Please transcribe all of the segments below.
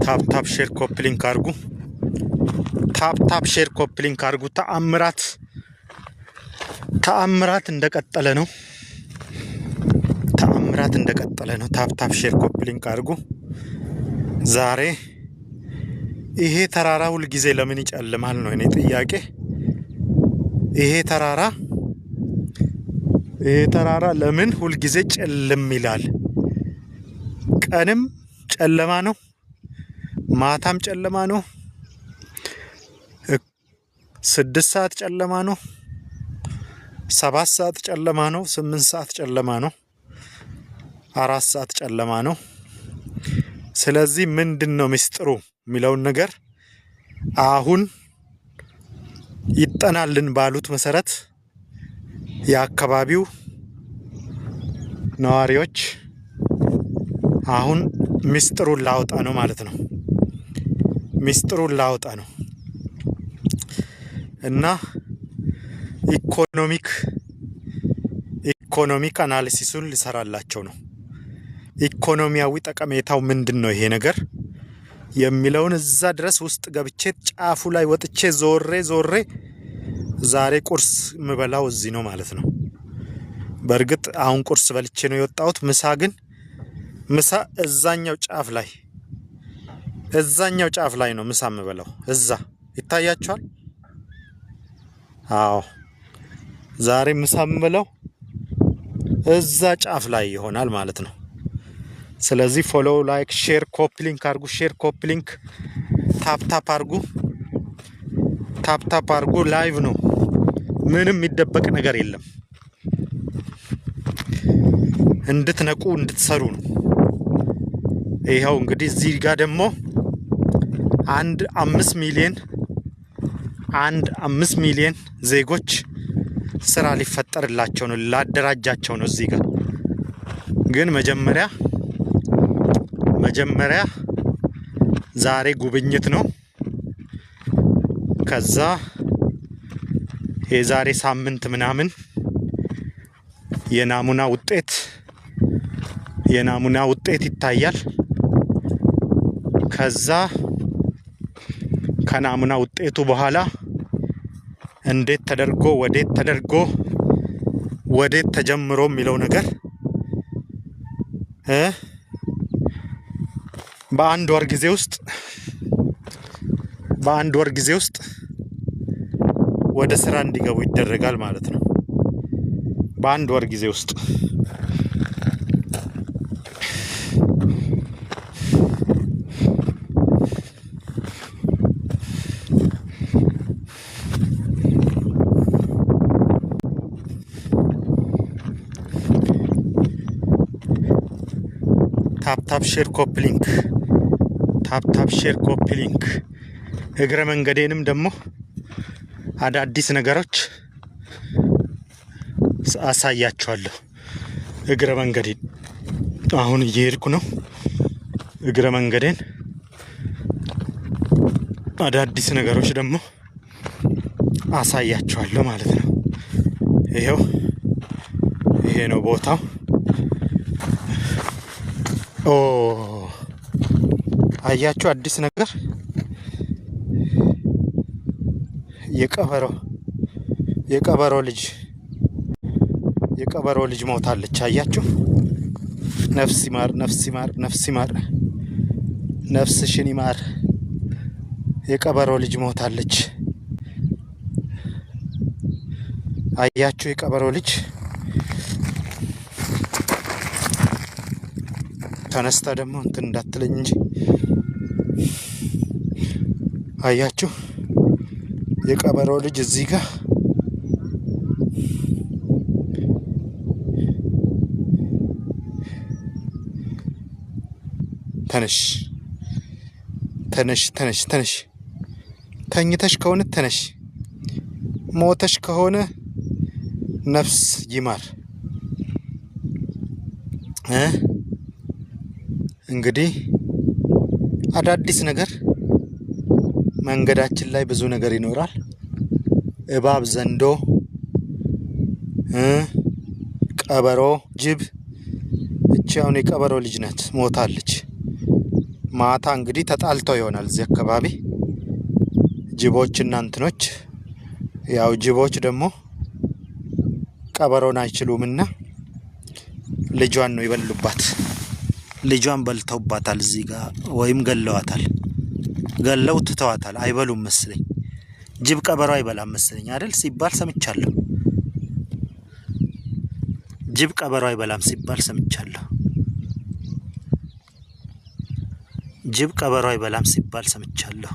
ታፕ ሼር ኮፒ ሊንክ አድርጉ። ታፕ ሼር ኮፒ ሊንክ አድርጉ። ተአምራት እንደቀጠለ ነው። ታፕ ሼር ኮፒ ሊንክ አድርጉ። ዛሬ ይሄ ተራራ ሁል ጊዜ ለምን ይጨልማል ነው እኔ ጥያቄ። ይሄ ተራራ ለምን ሁል ጊዜ ጨልም ይላል? ቀንም ጨለማ ነው፣ ማታም ጨለማ ነው። 6 ሰዓት ጨለማ ነው፣ 7 ሰዓት ጨለማ ነው፣ 8 ሰዓት ጨለማ ነው፣ 4 ሰዓት ጨለማ ነው። ስለዚህ ምንድነው ሚስጥሩ የሚለውን ነገር አሁን ይጠናልን ባሉት መሰረት የአካባቢው ነዋሪዎች አሁን ሚስጥሩን ላውጣ ነው ማለት ነው። እና ኢኮኖሚክ አናሊሲሱን ሊሰራላቸው ነው። ኢኮኖሚያዊ ጠቀሜታው ምንድነው ይሄ ነገር የሚለውን እዛ ድረስ ውስጥ ገብቼ ጫፉ ላይ ወጥቼ ዞሬ ዛሬ ቁርስ የምበላው እዚህ ነው ማለት ነው። በእርግጥ አሁን ቁርስ በልቼ ነው የወጣሁት። ምሳ እዛኛው ጫፍ ላይ ነው ምሳ የምበላው። እዛ ይታያችኋል። አዎ ዛሬ ምሳ የምበላው እዛ ጫፍ ላይ ይሆናል ማለት ነው። ስለዚህ ፎሎ፣ ላይክ፣ ሼር፣ ኮፒ ሊንክ አድርጉ። ታፕ አድርጉ። ላይቭ ነው፣ ምንም የሚደበቅ ነገር የለም። እንድትነቁ እንድትሰሩ ነው። ይኸው እንግዲህ እዚህ ጋር ደግሞ 5 ሚሊዮን ዜጎች ስራ ሊፈጠርላቸው ነው። ላደራጃቸው ነው። እዚህ ጋር ግን መጀመሪያ ዛሬ ጉብኝት ነው። ከዛ የዛሬ ሳምንት ምናምን የናሙና ውጤት ይታያል። ከዛ ከናሙና ውጤቱ በኋላ እንዴት ተደርጎ ወዴት ተጀምሮ የሚለው ነገር በአንድ ወር ጊዜ ውስጥ ወደ ስራ እንዲገቡ ይደረጋል ማለት ነው። በአንድ ወር ጊዜ ውስጥ ታፕ ሼር ኮፒ ሊንክ እግረ መንገዴንም ደግሞ አዳዲስ ነገሮች አሳያችኋለሁ። እግረ መንገዴን አሁን እየሄድኩ ነው። እግረ መንገዴን አዳዲስ ነገሮች ደግሞ አሳያችኋለሁ ማለት ነው። ይሄ ነው ቦታው። አያችሁ አዲስ ነገር። የቀበሮ ልጅ ሞታለች። አያችሁ። ነፍስ ይማር፣ ነፍስሽን ይማር። የቀበሮ ልጅ ሞታለች። አያችሁ የቀበሮ ልጅ ተነስታ ደግሞ እንትን እንዳትለኝ እንጂ አያችሁ የቀበሮ ልጅ እዚህ ጋር ተነሽ። ተኝተሽ ከሆነ ተነሽ፣ ሞተሽ ከሆነ ነፍስ ይማር። እንግዲህ አዳዲስ ነገር መንገዳችን ላይ ብዙ ነገር ይኖራል። እባብ፣ ዘንዶ፣ ቀበሮ፣ ጅብ። እቺ አሁን የቀበሮ ልጅ ናት፣ ማታ እንግዲህ ተጣልተው ይሆናል እዚህ አካባቢ ጅቦችና እንትኖች። ያው ጅቦች ደግሞ ቀበሮን አይችሉምና ልጇን ነው ይበሉባት። ልጇን በልተውባታል እዚህ ጋር ወይም ገለዋታል። ገለው ትተዋታል። አይበሉም መስለኝ። ጅብ ቀበሮ አይበላም መስለኝ አይደል ሲባል ሰምቻለሁ። ጅብ ቀበሮ አይበላም ሲባል ሰምቻለሁ። ጅብ ቀበሮ አይበላም ሲባል ሰምቻለሁ።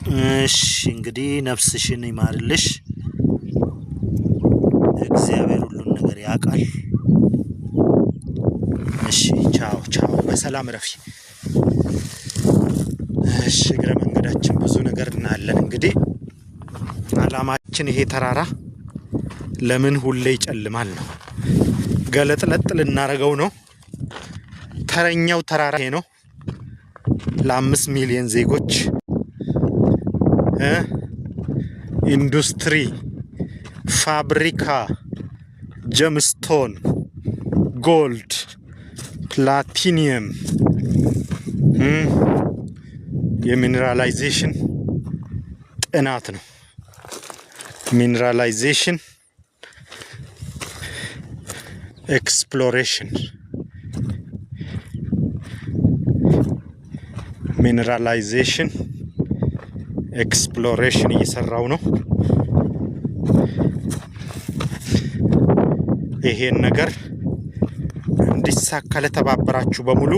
እሺ እንግዲህ ነፍስሽን ይማርልሽ። እግዚአብሔር ሁሉን ነገር ያውቃል። እሺ ቻው ቻው፣ በሰላም ረፊ። እሺ እግረ መንገዳችን ብዙ ነገር እናያለን። እንግዲህ አላማችን ይሄ ተራራ ለምን ሁሌ ይጨልማል ነው። ገለጥለጥ ልናረገው ነው። ተረኛው ተራራ ይሄ ነው። ለ5 ሚሊዮን ዜጎች ኢንዱስትሪ፣ ፋብሪካ፣ ጀምስቶን፣ ጎልድ፣ ፕላቲኒየም፣ የሚነራላይዜሽን ጥናት ነው። ሚነራላይዜሽን ኤክስፕሎሬሽን፣ ሚነራላይዜሽን ኤክስፕሎሬሽን እየሰራው ነው። ይሄን ነገር እንዲሳካ ለተባበራችሁ በሙሉ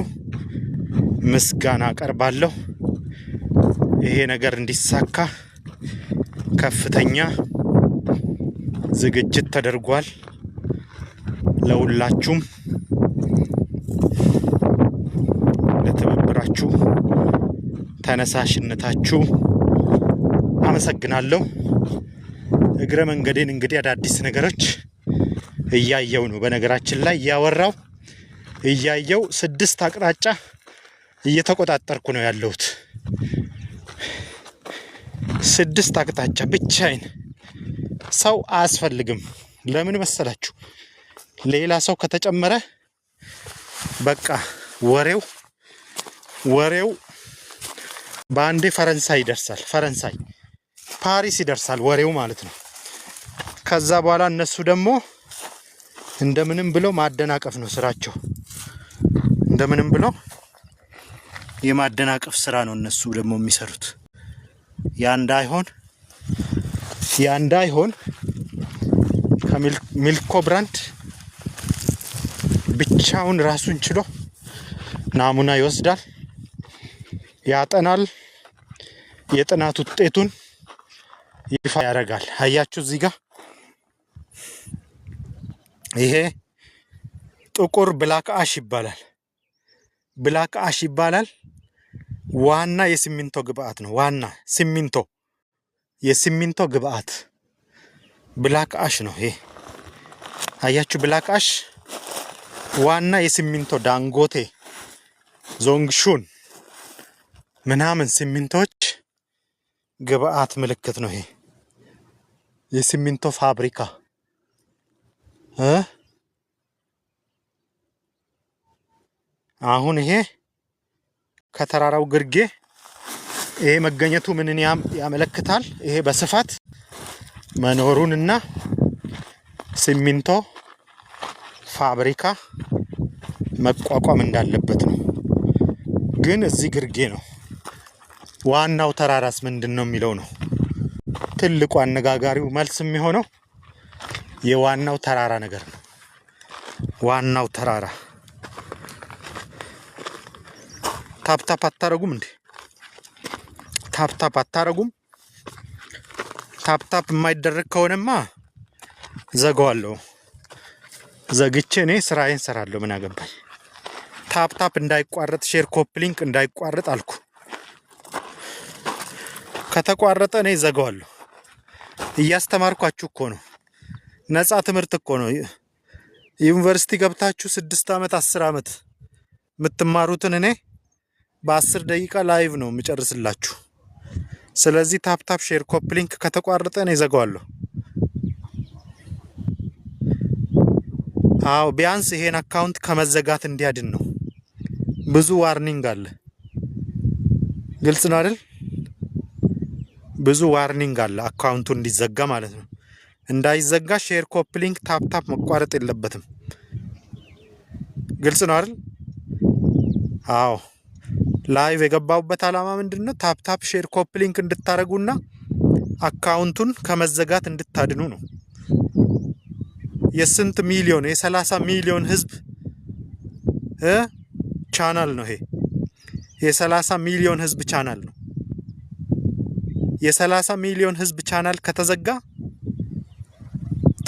ምስጋና አቀርባለሁ። ይሄ ነገር እንዲሳካ ከፍተኛ ዝግጅት ተደርጓል። ለሁላችሁም ለተባበራችሁ ተነሳሽነታችሁ አመሰግናለሁ። እግረ መንገዴን እንግዲህ አዳዲስ ነገሮች እያየው ነው። በነገራችን ላይ እያወራው እያየው 6 አቅጣጫ እየተቆጣጠርኩ ነው ያለሁት። 6 አቅጣጫ ብቻዬን። ሰው አያስፈልግም። ለምን መሰላችሁ? ሌላ ሰው ከተጨመረ በቃ ወሬው በአንዴ ፈረንሳይ ይደርሳል። ፈረንሳይ ፓሪስ ይደርሳል ወሬው ማለት ነው። ከዛ በኋላ እነሱ ደግሞ እንደምንም ብለው ማደናቀፍ ነው ስራቸው። እንደምንም ብለው የማደናቀፍ ስራ ነው እነሱ ደግሞ የሚሰሩት። ያ እንዳይሆን ከሚልኮ ብራንድ ብቻውን ራሱን ችሎ ናሙና ይወስዳል፣ ያጠናል፣ የጥናት ውጤቱን ይፋ ያደርጋል። አያችሁ እዚህ ጋር ይሄ ጥቁር ብላክ አሽ ይባላል። ብላክ አሽ ይባላል። ዋና የሲሚንቶ ግብአት ነው። ዋና የሲሚንቶ ግብአት ብላክ አሽ ነው። ይሄ አያችሁ ብላክ አሽ ዋና የሲሚንቶ ዳንጎቴ፣ ዞንግሹን ምናምን ሲሚንቶች ግብአት ምልክት ነው። ይሄ የሲሚንቶ ፋብሪካ አሁን ይሄ ከተራራው ግርጌ ይሄ መገኘቱ ምንን ያመለክታል? ይሄ በስፋት መኖሩንና ሲሚንቶ ፋብሪካ መቋቋም እንዳለበት ነው። ግን እዚህ ግርጌ ነው። ዋናው ተራራስ ምንድን ነው የሚለው ነው ትልቁ አነጋጋሪው መልስ የሚሆነው። የዋናው ተራራ ነገር ነው። ዋናው ተራራ ታፕታፕ አታረጉም እንዴ? ታፕታፕ አታረጉም? ታፕታፕ የማይደረግ ከሆነማ ዘጋዋለሁ። ዘግቼ እኔ ስራዬን ሰራለሁ። ምን አገባኝ? ታፕታፕ እንዳይቋረጥ፣ ሼር ኮፒ ሊንክ እንዳይቋረጥ አልኩ። ከተቋረጠ እኔ ዘጋዋለሁ። እያስተማርኳችሁ እኮ ነው። ነፃ ትምህርት እኮ ነው። ዩኒቨርሲቲ ገብታችሁ 6 ዓመት 10 ዓመት የምትማሩትን እኔ በ10 ደቂቃ ላይቭ ነው የምጨርስላችሁ። ስለዚህ ታፕታፕ ሼር ኮፒ ሊንክ ከተቋረጠ እኔ ዘጋዋለሁ። አዎ ቢያንስ ይሄን አካውንት ከመዘጋት እንዲያድን ነው። ብዙ ዋርኒንግ አለ። ግልጽ ነው አይደል? ብዙ ዋርኒንግ አለ አካውንቱ እንዲዘጋ ማለት ነው። እንዳይዘጋ ሼር ኮፒ ሊንክ ታፕ መቋረጥ የለበትም። ግልጽ ነው አይደል? አዎ ላይቭ የገባውበት አላማ ምንድነው? ታፕ ሼር ኮፒ ሊንክ እንድታረጉና አካውንቱን ከመዘጋት እንድታድኑ ነው። የስንት ሚሊዮን የ30 ሚሊዮን ህዝብ ቻናል ነው ይሄ። የ30 ሚሊዮን ህዝብ ቻናል ነው። የ30 ሚሊዮን ህዝብ ቻናል ከተዘጋ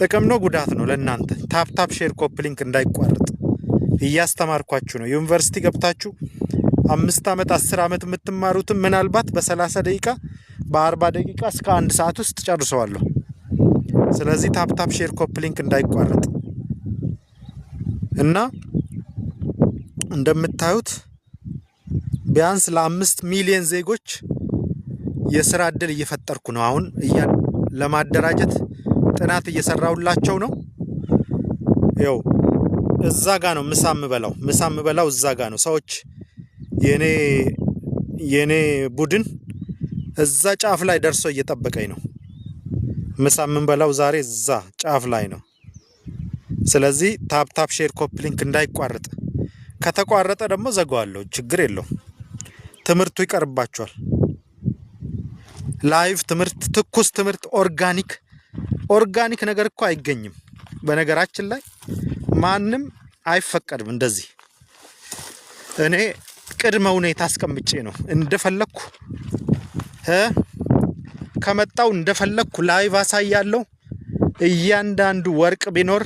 ጥቅም ነው ጉዳት ነው ለእናንተ? ታፕ ሼር ኮፒ ሊንክ እንዳይቋረጥ እያስተማርኳችሁ ነው። ዩኒቨርሲቲ ገብታችሁ 5 ዓመት 10 ዓመት የምትማሩትን ምናልባት በ30 ደቂቃ በ40 ደቂቃ እስከ 1 ሰዓት ውስጥ ጨርሰዋለሁ። ስለዚህ ታፕ ሼር ኮፒ ሊንክ እንዳይቋረጥ እና እንደምታዩት ቢያንስ ለ5 ሚሊዮን ዜጎች የስራ እድል እየፈጠርኩ ነው። አሁን ለማደራጀት ጥናት እየሰራውላቸው ነው። ያው እዛ ጋ ነው ምሳ ምበላው እዛ ጋ ነው። ሰዎች የኔ ቡድን እዛ ጫፍ ላይ ደርሶ እየጠበቀኝ ነው። ምሳ ምንበላው ዛሬ እዛ ጫፍ ላይ ነው። ስለዚህ ታፕ ሼር ኮፒ ሊንክ እንዳይቋረጥ፣ ከተቋረጠ ደግሞ ዘጋዋለሁ። ችግር የለውም። ትምህርቱ ይቀርባቸዋል። ላይቭ ትምህርት፣ ትኩስ ትምህርት፣ ኦርጋኒክ ነገር እኮ አይገኝም። በነገራችን ላይ ማንም አይፈቀድም እንደዚህ። እኔ ቅድመ ሁኔታ አስቀምጬ ነው እንደፈለኩ ከመጣው እንደፈለኩ ላይቭ አሳያለሁ። እያንዳንዱ ወርቅ ቢኖር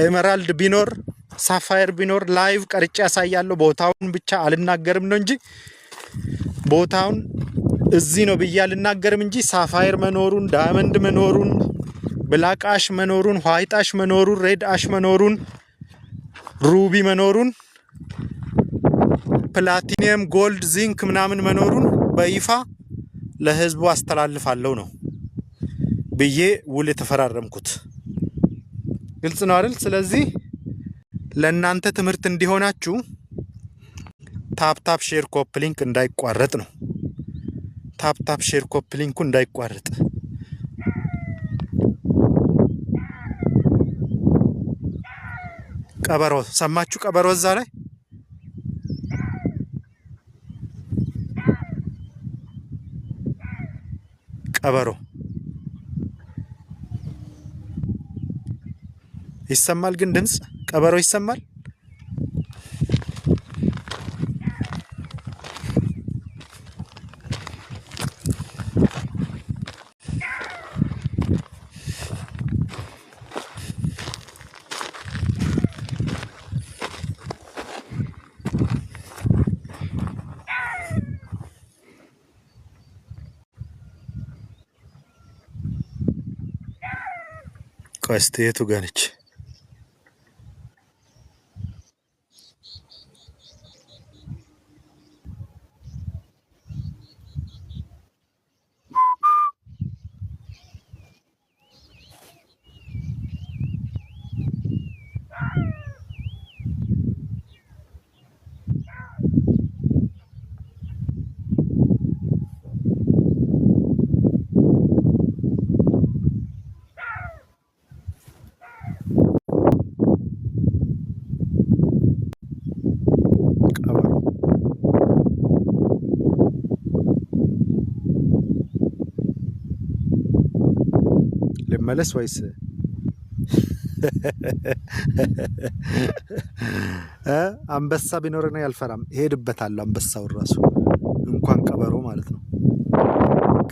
ኤመራልድ ቢኖር ሳፋየር ቢኖር ላይቭ ቀርጬ ያሳያለሁ። ቦታውን ብቻ አልናገርም ነው እንጂ ቦታውን እዚህ ነው ብዬ አልናገርም እንጂ ሳፋየር መኖሩን፣ ዳይመንድ መኖሩን፣ ብላክ አሽ መኖሩን፣ ዋይት አሽ መኖሩን፣ ሬድ አሽ መኖሩን፣ ሩቢ መኖሩን፣ ፕላቲኒየም፣ ጎልድ፣ ዚንክ ምናምን መኖሩን በይፋ ለህዝቡ አስተላልፋለሁ ነው ብዬ ውል የተፈራረምኩት። ግልጽ ነው አይደል? ስለዚህ ለእናንተ ትምህርት እንዲሆናችሁ ታፕ ሼር ኮፒ ሊንክ እንዳይቋረጥ ነው። ታፕ ሼር ኮፒ ሊንኩ እንዳይቋረጥ። ቀበሮ ሰማችሁ? ቀበሮ እዛ ላይ ቀበሮ ይሰማል። ግን ድምጽ ቀበሮ ይሰማል። ቆስቴቱ ጋነች ልመለስ ወይስ አንበሳ ቢኖር ነው ያልፈራም። ሄድበታለሁ አንበሳው ራሱ እንኳን ቀበሮ ማለት ነው።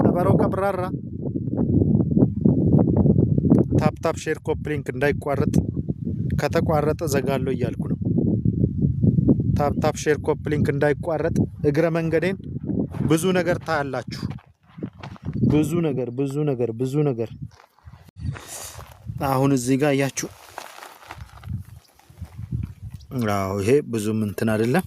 ቀበሮ ቀብራራ። ታፕ ሼር ኮፒ ሊንክ እንዳይቋረጥ፣ ከተቋረጠ ዘጋለሁ እያልኩ ነው። ታፕ ሼር ኮፒ ሊንክ እንዳይቋረጥ እግረ መንገዴን ብዙ ነገር ታያላችሁ። ብዙ ነገር አሁን እዚህ ጋር እያችሁ። አዎ ይሄ ብዙም እንትን አይደለም።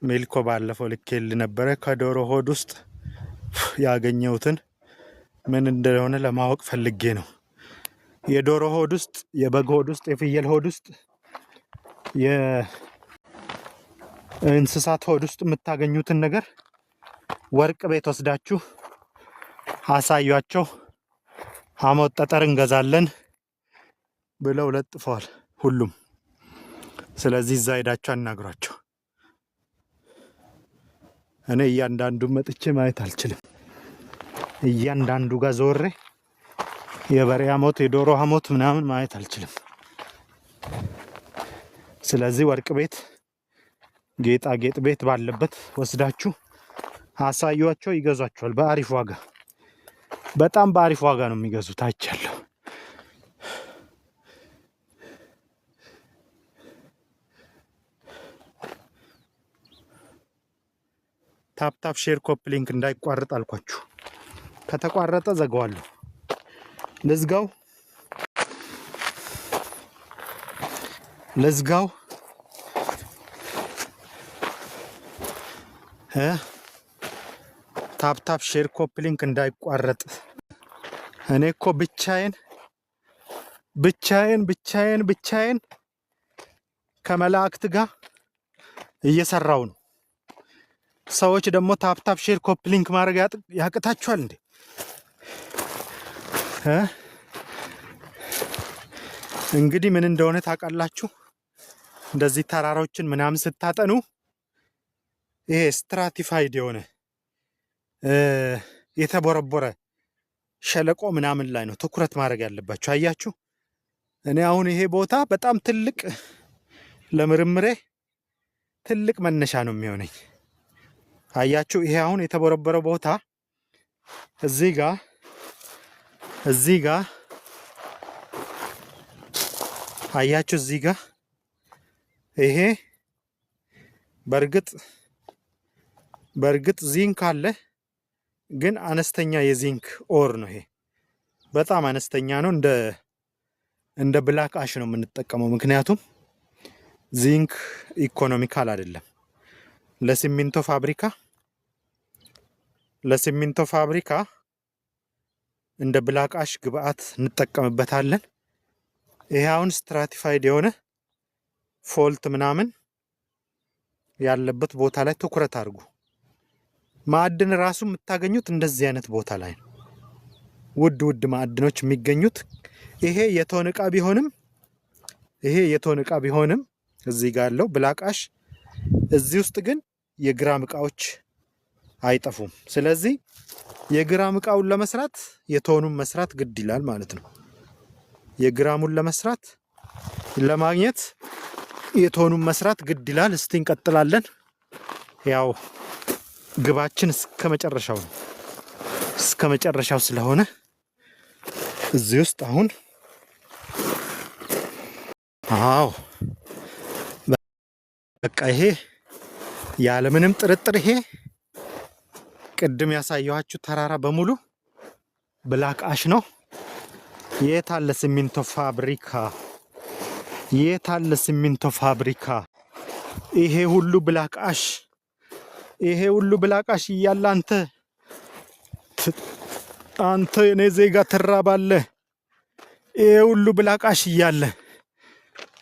ሚልኮ ባለፈው ልኬል ነበረ ከዶሮ ሆድ ውስጥ ያገኘሁትን ምን እንደሆነ ለማወቅ ፈልጌ ነው። የዶሮ ሆድ ውስጥ፣ የበግ ሆድ ውስጥ፣ የፍየል ሆድ ውስጥ፣ የእንስሳት ሆድ ውስጥ የምታገኙትን ነገር ወርቅ ቤት ወስዳችሁ አሳያቸው። ሐሞት ጠጠር እንገዛለን ብለው ለጥፈዋል ሁሉም። ስለዚህ እዛ ሄዳችሁ አናግሯቸው። እኔ እያንዳንዱ መጥቼ ማየት አልችልም። እያንዳንዱ ጋር ዞሬ የበሬ ሐሞት የዶሮ ሐሞት ምናምን ማየት አልችልም። ስለዚህ ወርቅ ቤት ጌጣጌጥ ቤት ባለበት ወስዳችሁ አሳዩዋቸው፣ ይገዟቸዋል በአሪፍ ዋጋ። በጣም በአሪፍ ዋጋ ነው የሚገዙት። አይቻለሁ። ታፕ ሼር ኮፕ ሊንክ እንዳይቋረጥ አልኳችሁ። ከተቋረጠ ዘጋዋለሁ። ልዝጋው ታፕ ሼር ኮፕ ሊንክ እንዳይቋረጥ። እኔ እኮ ብቻዬን ከመላእክት ጋር እየሰራው ነው። ሰዎች ደግሞ ታፕ ሼር ኮፕ ሊንክ ማድረግ ያቅታችኋል እንዴ? እንግዲህ ምን እንደሆነ ታውቃላችሁ። እንደዚህ ተራራዎችን ምናምን ስታጠኑ ይሄ ስትራቲፋይድ የሆነ የተቦረቦረ ሸለቆ ምናምን ላይ ነው ትኩረት ማድረግ ያለባችሁ። አያችሁ፣ እኔ አሁን ይሄ ቦታ በጣም ትልቅ ለምርምሬ ትልቅ መነሻ ነው የሚሆነኝ። አያችሁ፣ ይሄ አሁን የተቦረቦረ ቦታ እዚህ ጋር አያችሁ፣ እዚህ ጋር ይሄ በእርግጥ ዚንክ አለ፣ ግን አነስተኛ የዚንክ ኦር ነው። ይሄ በጣም አነስተኛ ነው። እንደ ብላክ አሽ ነው የምንጠቀመው፣ ምክንያቱም ዚንክ ኢኮኖሚካል አይደለም። ለሲሚንቶ ፋብሪካ እንደ ብላክ አሽ ግብአት እንጠቀምበታለን። ይሄ አሁን ስትራቲፋይድ የሆነ ፎልት ምናምን ያለበት ቦታ ላይ ትኩረት አድርጉ። ማዕድን ራሱ የምታገኙት እንደዚህ አይነት ቦታ ላይ ነው። ውድ ማዕድኖች የሚገኙት ይሄ የቶን ዕቃ ቢሆንም ይሄ የቶን እቃ ቢሆንም እዚህ ጋር ያለው ብላቃሽ እዚህ ውስጥ ግን የግራም እቃዎች አይጠፉም። ስለዚህ የግራም እቃውን ለመስራት የቶኑን መስራት ግድ ይላል ማለት ነው። የግራሙን ለመስራት ለማግኘት የቶኑን መስራት ግድ ይላል። እስቲ እንቀጥላለን። ያው ግባችን እስከ መጨረሻው ነው። እስከ መጨረሻው ስለሆነ እዚህ ውስጥ አሁን በቃ ይሄ ያለምንም ጥርጥር ይሄ ቅድም ያሳየኋችሁ ተራራ በሙሉ ብላክ አሽ ነው። የት አለ ሲሚንቶ ፋብሪካ? የት አለ ሲሚንቶ ፋብሪካ? ይሄ ሁሉ ብላክ አሽ፣ ይሄ ሁሉ ብላክ አሽ እያለ አንተ የኔ ዜጋ ትራባለህ። ይሄ ሁሉ ብላክ አሽ እያለ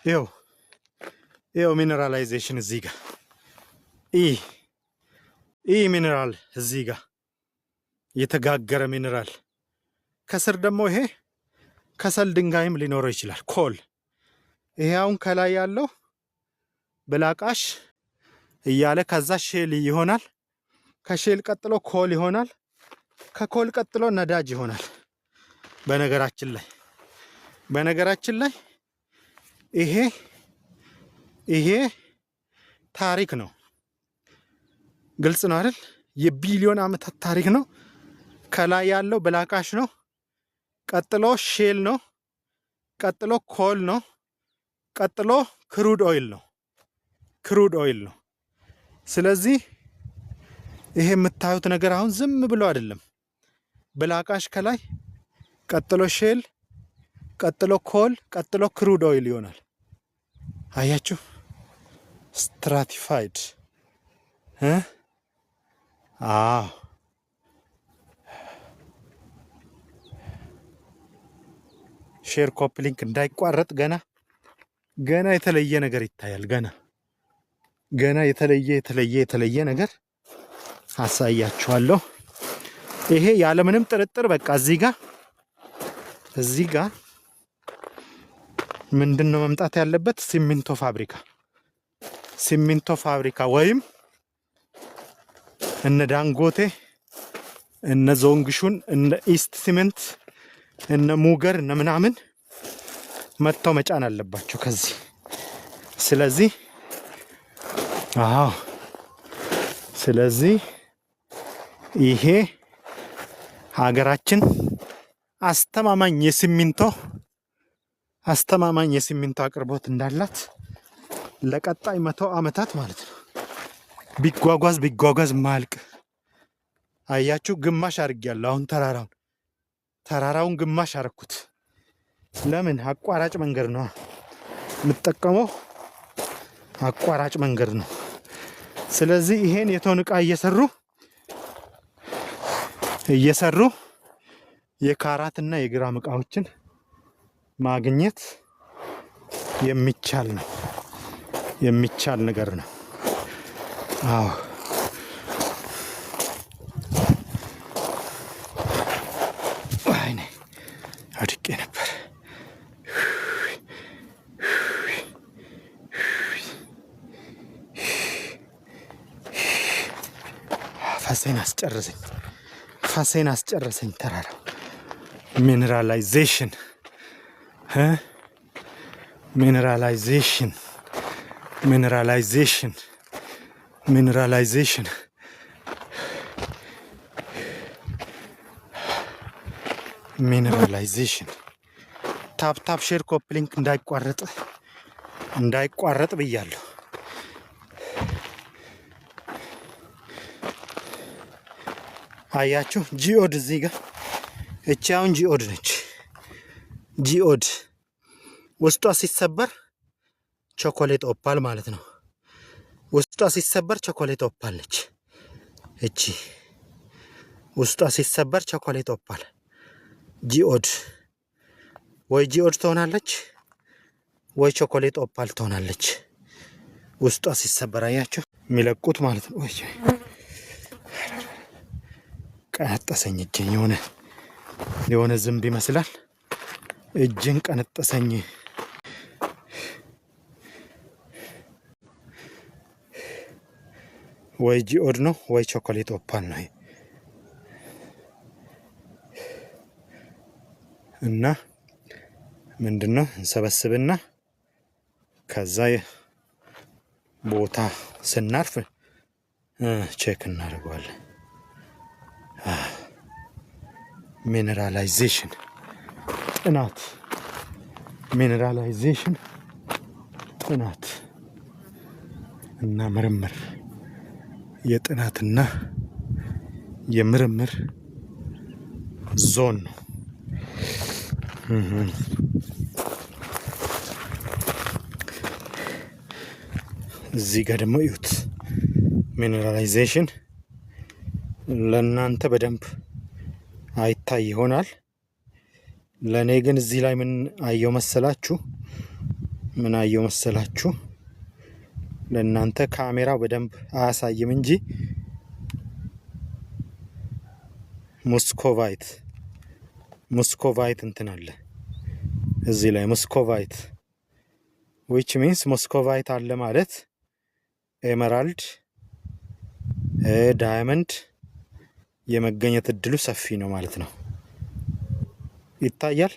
ይኸው ሚነራላይዜሽን እዚህ ጋር ይህ ሚነራል እዚህ ጋር የተጋገረ ሚነራል፣ ከስር ደግሞ ይሄ ከሰል ድንጋይም ሊኖረው ይችላል። ኮል ይሄ አሁን ከላይ ያለው ብላቃሽ እያለ ከዛ ሼል ይሆናል። ከሼል ቀጥሎ ኮል ይሆናል። ከኮል ቀጥሎ ነዳጅ ይሆናል። በነገራችን ላይ ይሄ ታሪክ ነው። ግልጽ ነው አይደል? የቢሊዮን ዓመታት ታሪክ ነው። ከላይ ያለው ብላቃሽ ነው። ቀጥሎ ሼል ነው። ቀጥሎ ኮል ነው። ቀጥሎ ክሩድ ኦይል ነው። ስለዚህ ይሄ የምታዩት ነገር አሁን ዝም ብሎ አይደለም። ብላቃሽ ከላይ፣ ቀጥሎ ሼል፣ ቀጥሎ ኮል፣ ቀጥሎ ክሩድ ኦይል ይሆናል። አያችሁ? ስትራቲፋይድ ሼር ኮፕሊንክ እንዳይቋረጥ ገና የተለየ ነገር ይታያል። ገና የተለየ ነገር አሳያችኋለሁ። ይሄ ያለምንም ጥርጥር በቃ እዚህ ጋር ምንድነው መምጣት ያለበት? ሲሚንቶ ፋብሪካ ወይም እነ ዳንጎቴ፣ እነ ዞንግሹን፣ እነ ኢስት ሲመንት፣ እነ ሙገር፣ እነ ምናምን መጥተው መጫን አለባቸው ከዚህ። ስለዚህ ይሄ ሀገራችን አስተማማኝ የሲሚንቶ አቅርቦት እንዳላት ለቀጣይ 100 ዓመታት ማለት ነው። ቢጓጓዝ ማልቅ። አያችሁ? ግማሽ አድርጌያለሁ። አሁን ተራራውን ግማሽ አረኩት። ለምን? አቋራጭ መንገድ ነው የምጠቀመው፣ አቋራጭ መንገድ ነው። ስለዚህ ይሄን የቶን ዕቃ እየሰሩ የካራትና የግራም ዕቃዎችን ማግኘት የሚቻል ነገር ነው። አዎ አይኔ አድቄ ነበር። ፋሴን አስጨረሰኝ ተራራው። ሚነራላይዜሽን ታፕ ሼር ኮፕሊንክ እንዳይቋረጥ ብያለሁ። አያችሁ? ጂኦድ እዚህ ጋር እቺ አሁን ጂኦድ ነች። ጂኦድ ውስጧ ሲሰበር ቾኮሌት ኦፓል ማለት ነው። ውስጧ ሲሰበር ቾኮሌት ኦፓል ነች። እቺ ውስጧ ሲሰበር ቾኮሌት ኦፓል ጂኦድ ወይ ጂኦድ ትሆናለች ወይ ቾኮሌት ኦፓል ትሆናለች። ውስጧ ሲሰበር አያችሁ? የሚለቁት ማለት ነው። ወይ ቀነጠሰኝ እጄን። የሆነ ዝንብ ይመስላል። እጅን ቀነጠሰኝ። ወይ ጂኦድ ነው ወይ ቾኮሌት ኦፓል ነው እና ምንድነው እንሰበስብና ከዛ ቦታ ስናርፍ ቼክ እናደርጋለን። ሚነራላይዜሽን ጥናት ሚነራላይዜሽን ጥናት እና ምርምር የጥናትና የምርምር ዞን ነው። እዚህ ጋር ደግሞ እዩት። ሚነራላይዜሽን ለእናንተ በደንብ አይታይ ይሆናል። ለእኔ ግን እዚህ ላይ ምን አየው መሰላችሁ? ለእናንተ ካሜራው በደንብ አያሳይም እንጂ ሙስኮቫይት እንትን አለ እዚህ ላይ ሙስኮቫይት which means ሙስኮቫይት አለ ማለት ኤመራልድ ዳይመንድ የመገኘት እድሉ ሰፊ ነው ማለት ነው። ይታያል።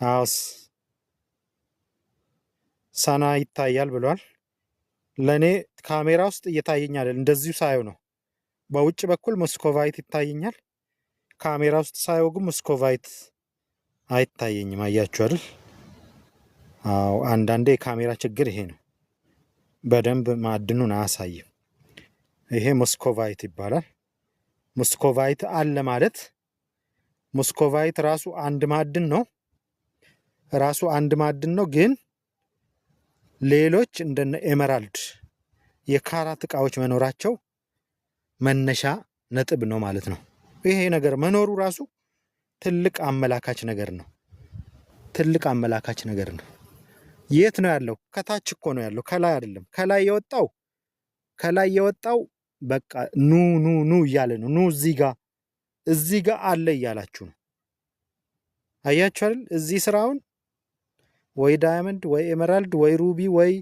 አውስ ሳና ይታያል ብሏል። ለኔ ካሜራ ውስጥ እየታየኛል እንደዚሁ ሳየው ነው። በውጭ በኩል ሙስኮቫይት ይታየኛል። ካሜራ ውስጥ ሳየው ግን ሙስኮቫይት አይታየኝም። አያችሁ አይደል? አዎ፣ አንዳንዴ የካሜራ ችግር ይሄ ነው። በደንብ ማዕድኑን አያሳይም። ይሄ ሙስኮቫይት ይባላል። ሙስኮቫይት አለ ማለት ሙስኮቫይት ራሱ አንድ ማዕድን ነው። ግን ሌሎች እንደነ ኤመራልድ የካራት እቃዎች መኖራቸው መነሻ ነጥብ ነው ማለት ነው። ይሄ ነገር መኖሩ ራሱ ትልቅ አመላካች ነገር ነው። የት ነው ያለው? ከታች እኮ ነው ያለው፣ ከላይ አይደለም። ከላይ የወጣው በቃ ኑ እያለ ነው። ኑ እዚህ ጋር አለ እያላችሁ ነው። አያችሁ አይደል? እዚህ ስራውን ወይ ዳይመንድ ወይ ኤመራልድ ወይ ሩቢ ወይ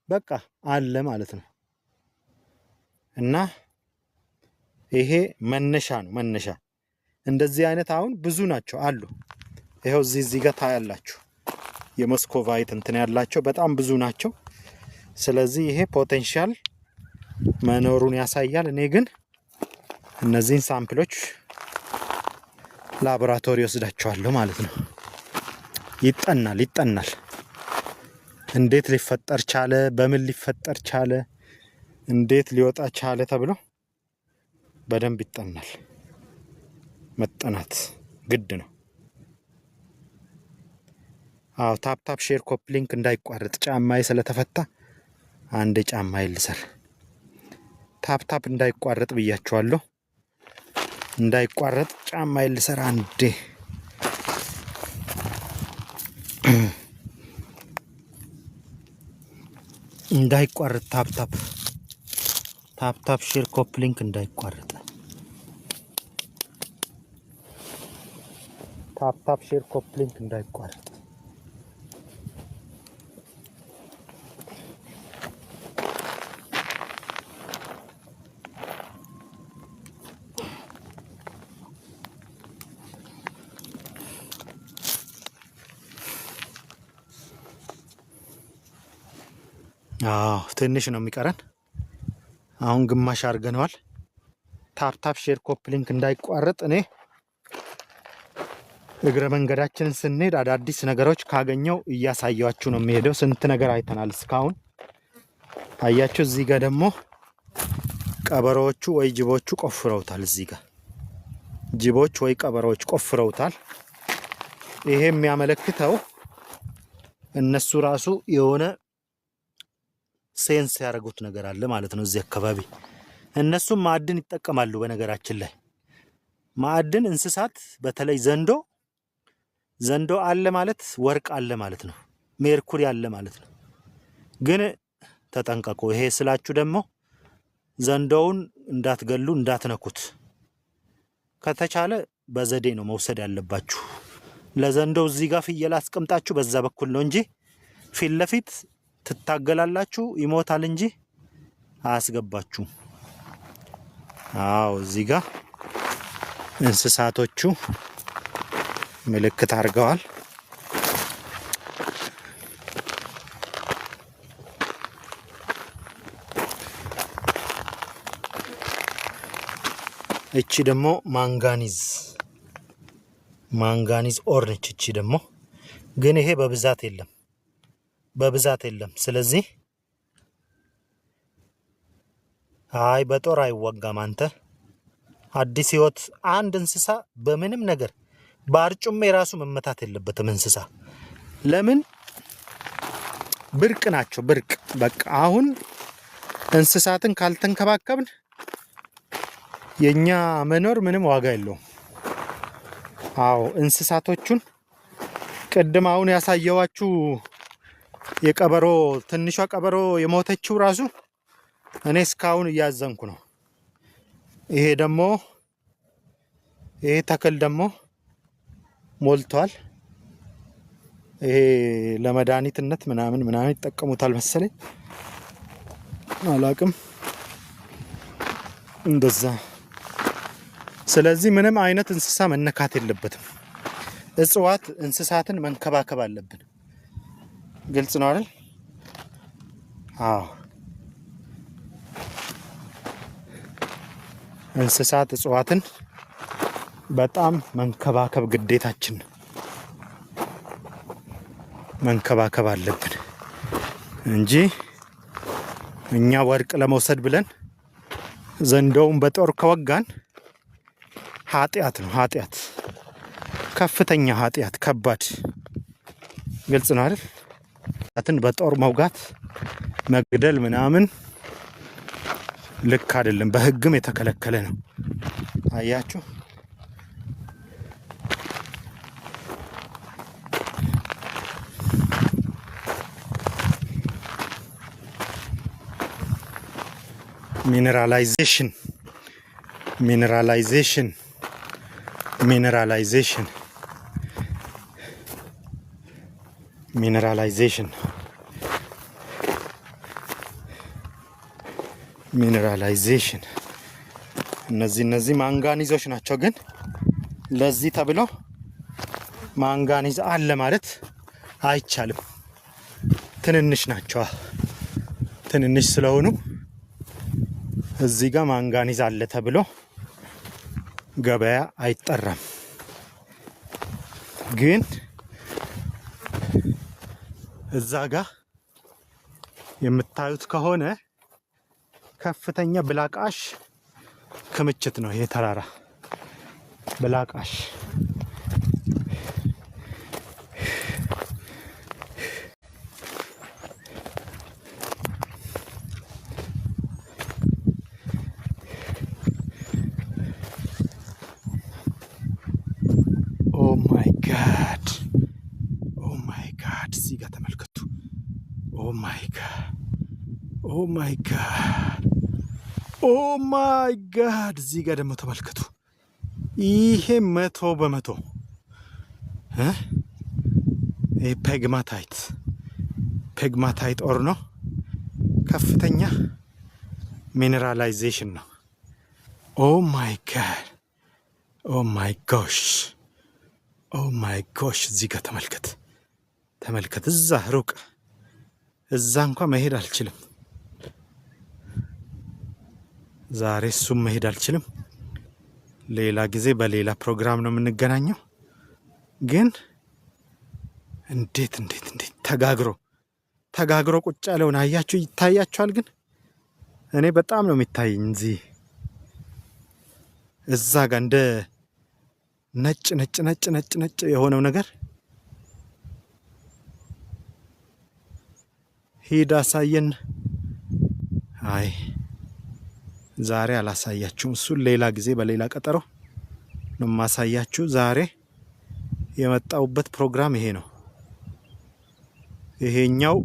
በቃ አለ ማለት ነው። እና ይሄ መነሻ ነው። እንደዚህ አይነት አሁን ብዙ ናቸው አሉ። ይሄው እዚህ ጋር ታያላችሁ። የሙስኮቫይት እንትን ያላቸው በጣም ብዙ ናቸው። ስለዚህ ይሄ ፖቴንሻል መኖሩን ያሳያል። እኔ ግን እነዚህን ሳምፕሎች ላቦራቶሪ ወስዳቸዋለሁ ማለት ነው። ይጠናል። እንዴት ሊፈጠር ቻለ፣ በምን ሊፈጠር ቻለ፣ እንዴት ሊወጣ ቻለ ተብሎ በደንብ ይጠናል። መጠናት ግድ ነው። አዎ፣ ታፕ ሼር ኮፕሊንክ እንዳይቋረጥ ጫማዬ ስለተፈታ አንድ ጫማዬ ልሰር። ታፕ እንዳይቋረጥ ብያችኋለሁ። እንዳይቋረጥ ጫማዬ ልሰራ አንዴ። እንዳይቋረጥ ታፕ ሼር ኮፕሊንክ እንዳይቋረጥ። ታፕ ሼር ኮፕሊንክ እንዳይቋረጥ። ትንሽ ነው የሚቀረን። አሁን ግማሽ አድርገነዋል። ታፕ ሼር ኮፕሊንክ እንዳይቋረጥ እኔ እግረ መንገዳችንን ስንሄድ አዳዲስ ነገሮች ካገኘው እያሳያችሁ ነው የሚሄደው። ስንት ነገር አይተናል እስካሁን። አያችሁ፣ እዚህ ጋር ደግሞ ቀበሮቹ ወይ ጅቦቹ ቆፍረውታል። እዚህ ጋር ጅቦች ወይ ቀበሮች ቆፍረውታል። ይሄ የሚያመለክተው እነሱ ራሱ የሆነ ሴንስ ያደረጉት ነገር አለ ማለት ነው። እዚህ አካባቢ እነሱም ማዕድን ይጠቀማሉ። በነገራችን ላይ ማዕድን እንስሳት በተለይ ዘንዶ አለ ማለት ወርቅ አለ ማለት ነው። ሜርኩሪ አለ ማለት ነው። ግን ተጠንቀቁ። ይሄ ስላችሁ ደግሞ ዘንዶውን እንዳትገሉ፣ እንዳትነኩት። ከተቻለ በዘዴ ነው መውሰድ ያለባችሁ። ለዘንዶው እዚህ ጋር ፍየል አስቀምጣችሁ በዛ በኩል ነው እንጂ ፊት ለፊት ትታገላላችሁ፣ ይሞታል እንጂ አያስገባችሁም። አዎ እዚህ ጋር እንስሳቶቹ ምልክት አድርገዋል። እቺ ደግሞ ማንጋኒዝ ኦር ነች። እቺ ደግሞ ግን ይሄ በብዛት የለም። ስለዚህ አይ በጦር አይወጋም። አንተ አዲስ ህይወት አንድ እንስሳ በምንም ነገር በአርጩሜ ራሱ መመታት የለበትም። እንስሳ ለምን ብርቅ ናቸው። ብርቅ በቃ አሁን እንስሳትን ካልተንከባከብን የኛ መኖር ምንም ዋጋ የለውም። አዎ እንስሳቶቹን ቅድም አሁን ያሳየዋችሁ የቀበሮ ትንሿ ቀበሮ የሞተችው ራሱ እኔ እስካሁን እያዘንኩ ነው። ይሄ ተክል ደግሞ ሞልቷል። ይሄ ለመድኃኒትነት ምናምን ይጠቀሙታል መሰለኝ፣ አላቅም እንደዛ። ስለዚህ ምንም አይነት እንስሳ መነካት የለበትም። እጽዋት እንስሳትን መንከባከብ አለብን። ግልጽ ነው አይደል? አዎ እንስሳት እጽዋትን በጣም መንከባከብ ግዴታችን ነው። መንከባከብ አለብን እንጂ እኛ ወርቅ ለመውሰድ ብለን ዘንዶውን በጦር ከወጋን ኃጢአት ነው። ኃጢአት፣ ከፍተኛ ኃጢአት፣ ከባድ። ግልጽ ነው አይደል? በጦር መውጋት መግደል ምናምን ልክ አይደለም። በህግም የተከለከለ ነው። አያችሁ? ሚነራላይዜሽን እነዚህ ማንጋኒዞች ናቸው። ግን ለዚህ ተብሎ ማንጋኒዝ አለ ማለት አይቻልም። ትንንሽ ናቸው። ትንንሽ ስለሆኑ እዚህ ጋር ማንጋኒዝ አለ ተብሎ ገበያ አይጠራም። ግን እዛ ጋር የምታዩት ከሆነ ከፍተኛ ብላቃሽ ክምችት ነው። ይሄ ተራራ ብላቃሽ እዚህ ጋር ተመልከቱ። ኦ ማይ ጋድ እዚህ ጋር ደግሞ ተመልከቱ። ይሄ 100% ፔግማታይት ኦር ነው። ከፍተኛ ሚነራላይዜሽን ነው። ኦ ማይ ጎሽ እዚህ ጋር ተመልከት። እዛ ሩቅ እዛ እንኳን መሄድ አልችልም ዛሬ። እሱም መሄድ አልችልም። ሌላ ጊዜ በሌላ ፕሮግራም ነው የምንገናኘው። ግን እንዴት ተጋግሮ ቁጭ ያለውን አያችሁ? ይታያችኋል? ግን እኔ በጣም ነው የሚታየኝ። እዚህ እዛ ጋር እንደ ነጭ የሆነው ነገር ሂድ አሳየን። አይ ዛሬ አላሳያችሁም። እሱን ሌላ ጊዜ በሌላ ቀጠሮ ነው የማሳያችሁ። ዛሬ የመጣሁበት ፕሮግራም ይሄ ነው። ይሄኛው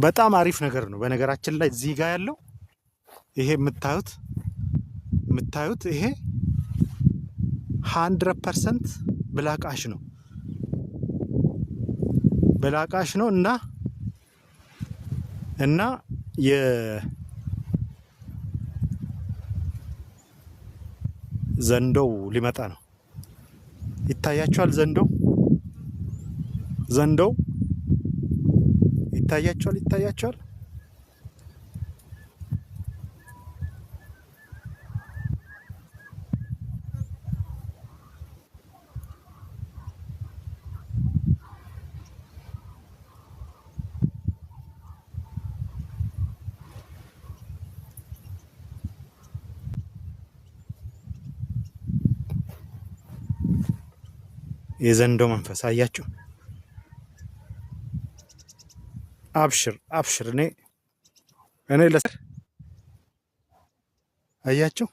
በጣም አሪፍ ነገር ነው። በነገራችን ላይ እዚህ ጋር ያለው ይሄ የምታዩት ይሄ 100% ብላቃሽ ነው እና የዘንዶው ሊመጣ ነው። ይታያቸዋል። ዘንዶው ይታያቸዋል። የዘንዶ መንፈስ አያችሁ። አብሽር እኔ አያችሁ።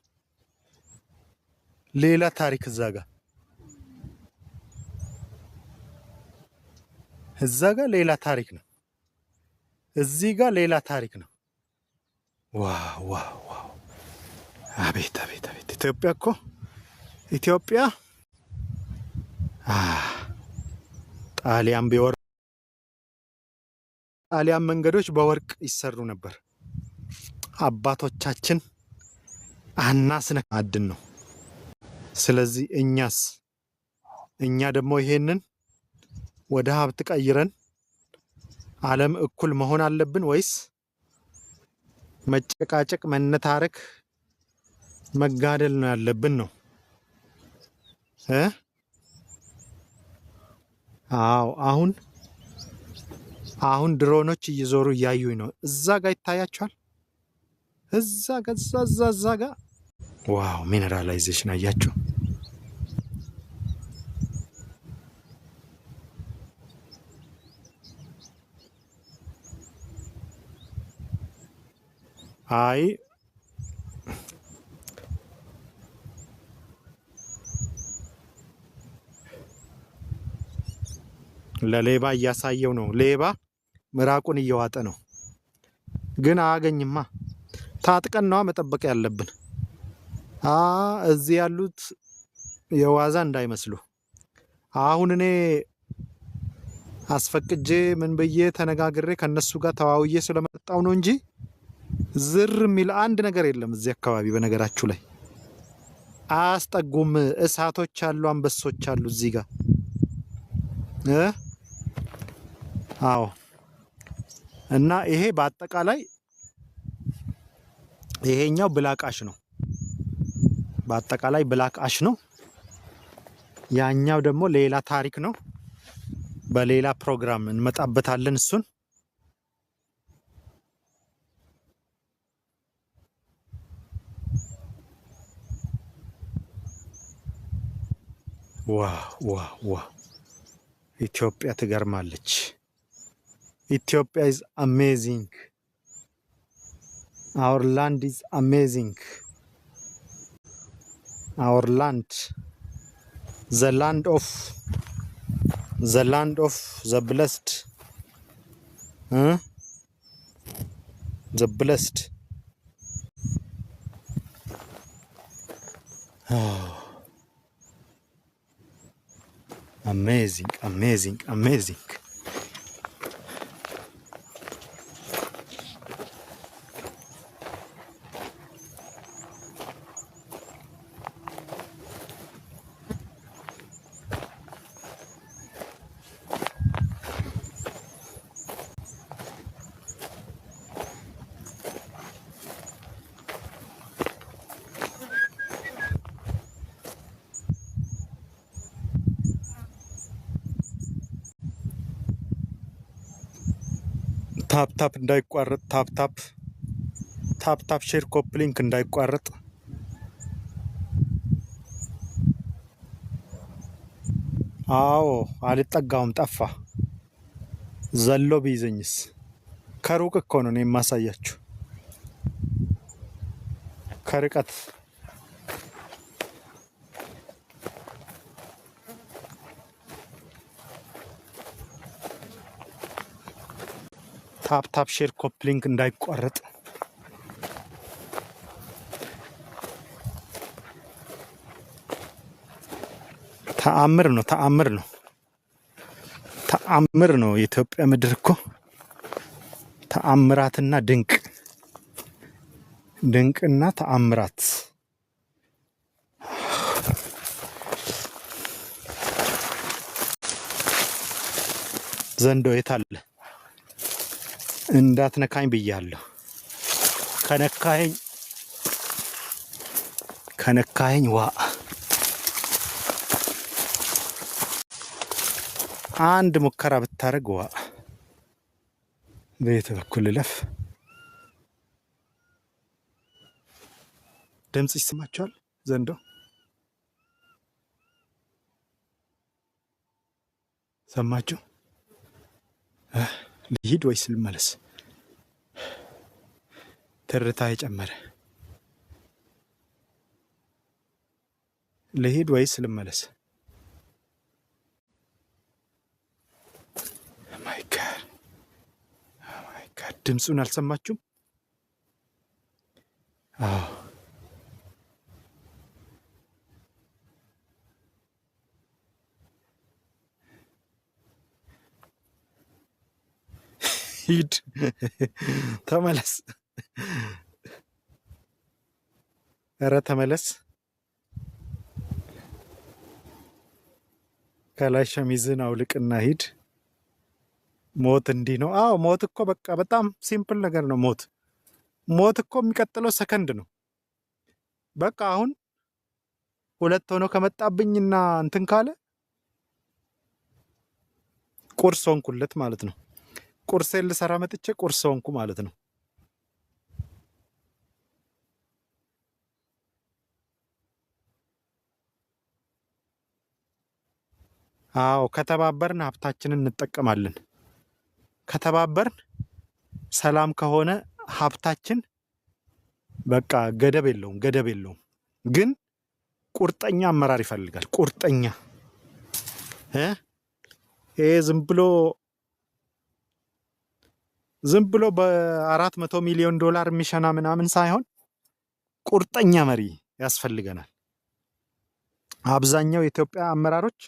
ሌላ ታሪክ እዛ ጋር ሌላ ታሪክ ነው። እዚህ ጋር ሌላ ታሪክ ነው። ዋው! አቤት! ኢትዮጵያ ጣሊያን መንገዶች በወርቅ ይሰሩ ነበር። አባቶቻችን አናስነካ ማዕድን ነው። ስለዚህ እኛ ደግሞ ይሄንን ወደ ሀብት ቀይረን ዓለም እኩል መሆን አለብን ወይስ መጨቃጨቅ፣ መነታረክ፣ መጋደል ነው ያለብን ነው? አዎ አሁን ድሮኖች እየዞሩ እያዩኝ ነው። እዛ ጋር ይታያቸዋል። እዛ ጋር ዋው! ሚነራላይዜሽን አያችሁ። አይ ለሌባ እያሳየው ነው። ሌባ ምራቁን እየዋጠ ነው፣ ግን አያገኝማ። ታጥቀን ነዋ መጠበቅ ያለብን። እዚህ ያሉት የዋዛ እንዳይመስሉ። አሁን እኔ አስፈቅጄ ምን ብዬ ተነጋግሬ ከነሱ ጋር ተዋውዬ ስለመጣው ነው እንጂ ዝር የሚል አንድ ነገር የለም እዚህ አካባቢ። በነገራችሁ ላይ አያስጠጉም። እሳቶች አሉ፣ አንበሶች አሉ እዚህ ጋር። አዎ። እና ይሄ በአጠቃላይ ይሄኛው ብላክ አሽ ነው። በአጠቃላይ ብላክ አሽ ነው። ያኛው ደግሞ ሌላ ታሪክ ነው። በሌላ ፕሮግራም እንመጣበታለን እሱን። ዋው! ኢትዮጵያ ትገርማለች። ኢትዮጵያ is amazing. Our land is amazing. Our land, the land of the blessed, the blessed. Oh. Amazing. ታፕ እንዳይቋረጥ፣ ታፕ ሼር ኮፕሊንክ እንዳይቋረጥ። አዎ አልጠጋውም፣ ጠፋ። ዘሎ ቢይዘኝስ? ከሩቅ እኮ ነው የማሳያችሁ፣ ከርቀት። ታፕ ሼር ኮፕሊንክ እንዳይቋረጥ። ተአምር ነው የኢትዮጵያ ምድር እኮ ተአምራትና ድንቅ ድንቅና ተአምራት ዘንዶ የት አለ? እንዳትነካኝ ብያለሁ። ከነካኸኝ ዋ አንድ ሙከራ ብታረግ ዋ በየት በኩል ልለፍ? ድምጽ ይሰማችኋል? ዘንዶ ሰማችሁ? ልሂድ ወይስ ልመለስ? ትርታ የጨመረ ልሂድ ወይስ ልመለስ? ማይ ጋድ ድምፁን አልሰማችሁም? አዎ ሂድ ተመለስ። ኧረ ተመለስ። ከላይ ሸሚዝን አውልቅና ሂድ። ሞት እንዲህ ነው። አዎ ሞት እኮ በቃ በጣም ሲምፕል ነገር ነው። ሞት እኮ የሚቀጥለው ሰከንድ ነው። በቃ አሁን ሁለት ሆኖ ከመጣብኝና እንትን ካለ ቁርስ ሆንኩለት ማለት ነው። ቁርሴን ልሰራ መጥቼ ቁርስ ሆንኩ ማለት ነው። አዎ ከተባበርን ሀብታችንን እንጠቀማለን። ከተባበርን ሰላም ከሆነ ሀብታችን በቃ ገደብ የለውም። ግን ቁርጠኛ አመራር ይፈልጋል። ቁርጠኛ ይሄ ዝም ብሎ በ400 ሚሊዮን ዶላር የሚሸና ምናምን ሳይሆን ቁርጠኛ መሪ ያስፈልገናል። አብዛኛው የኢትዮጵያ አመራሮች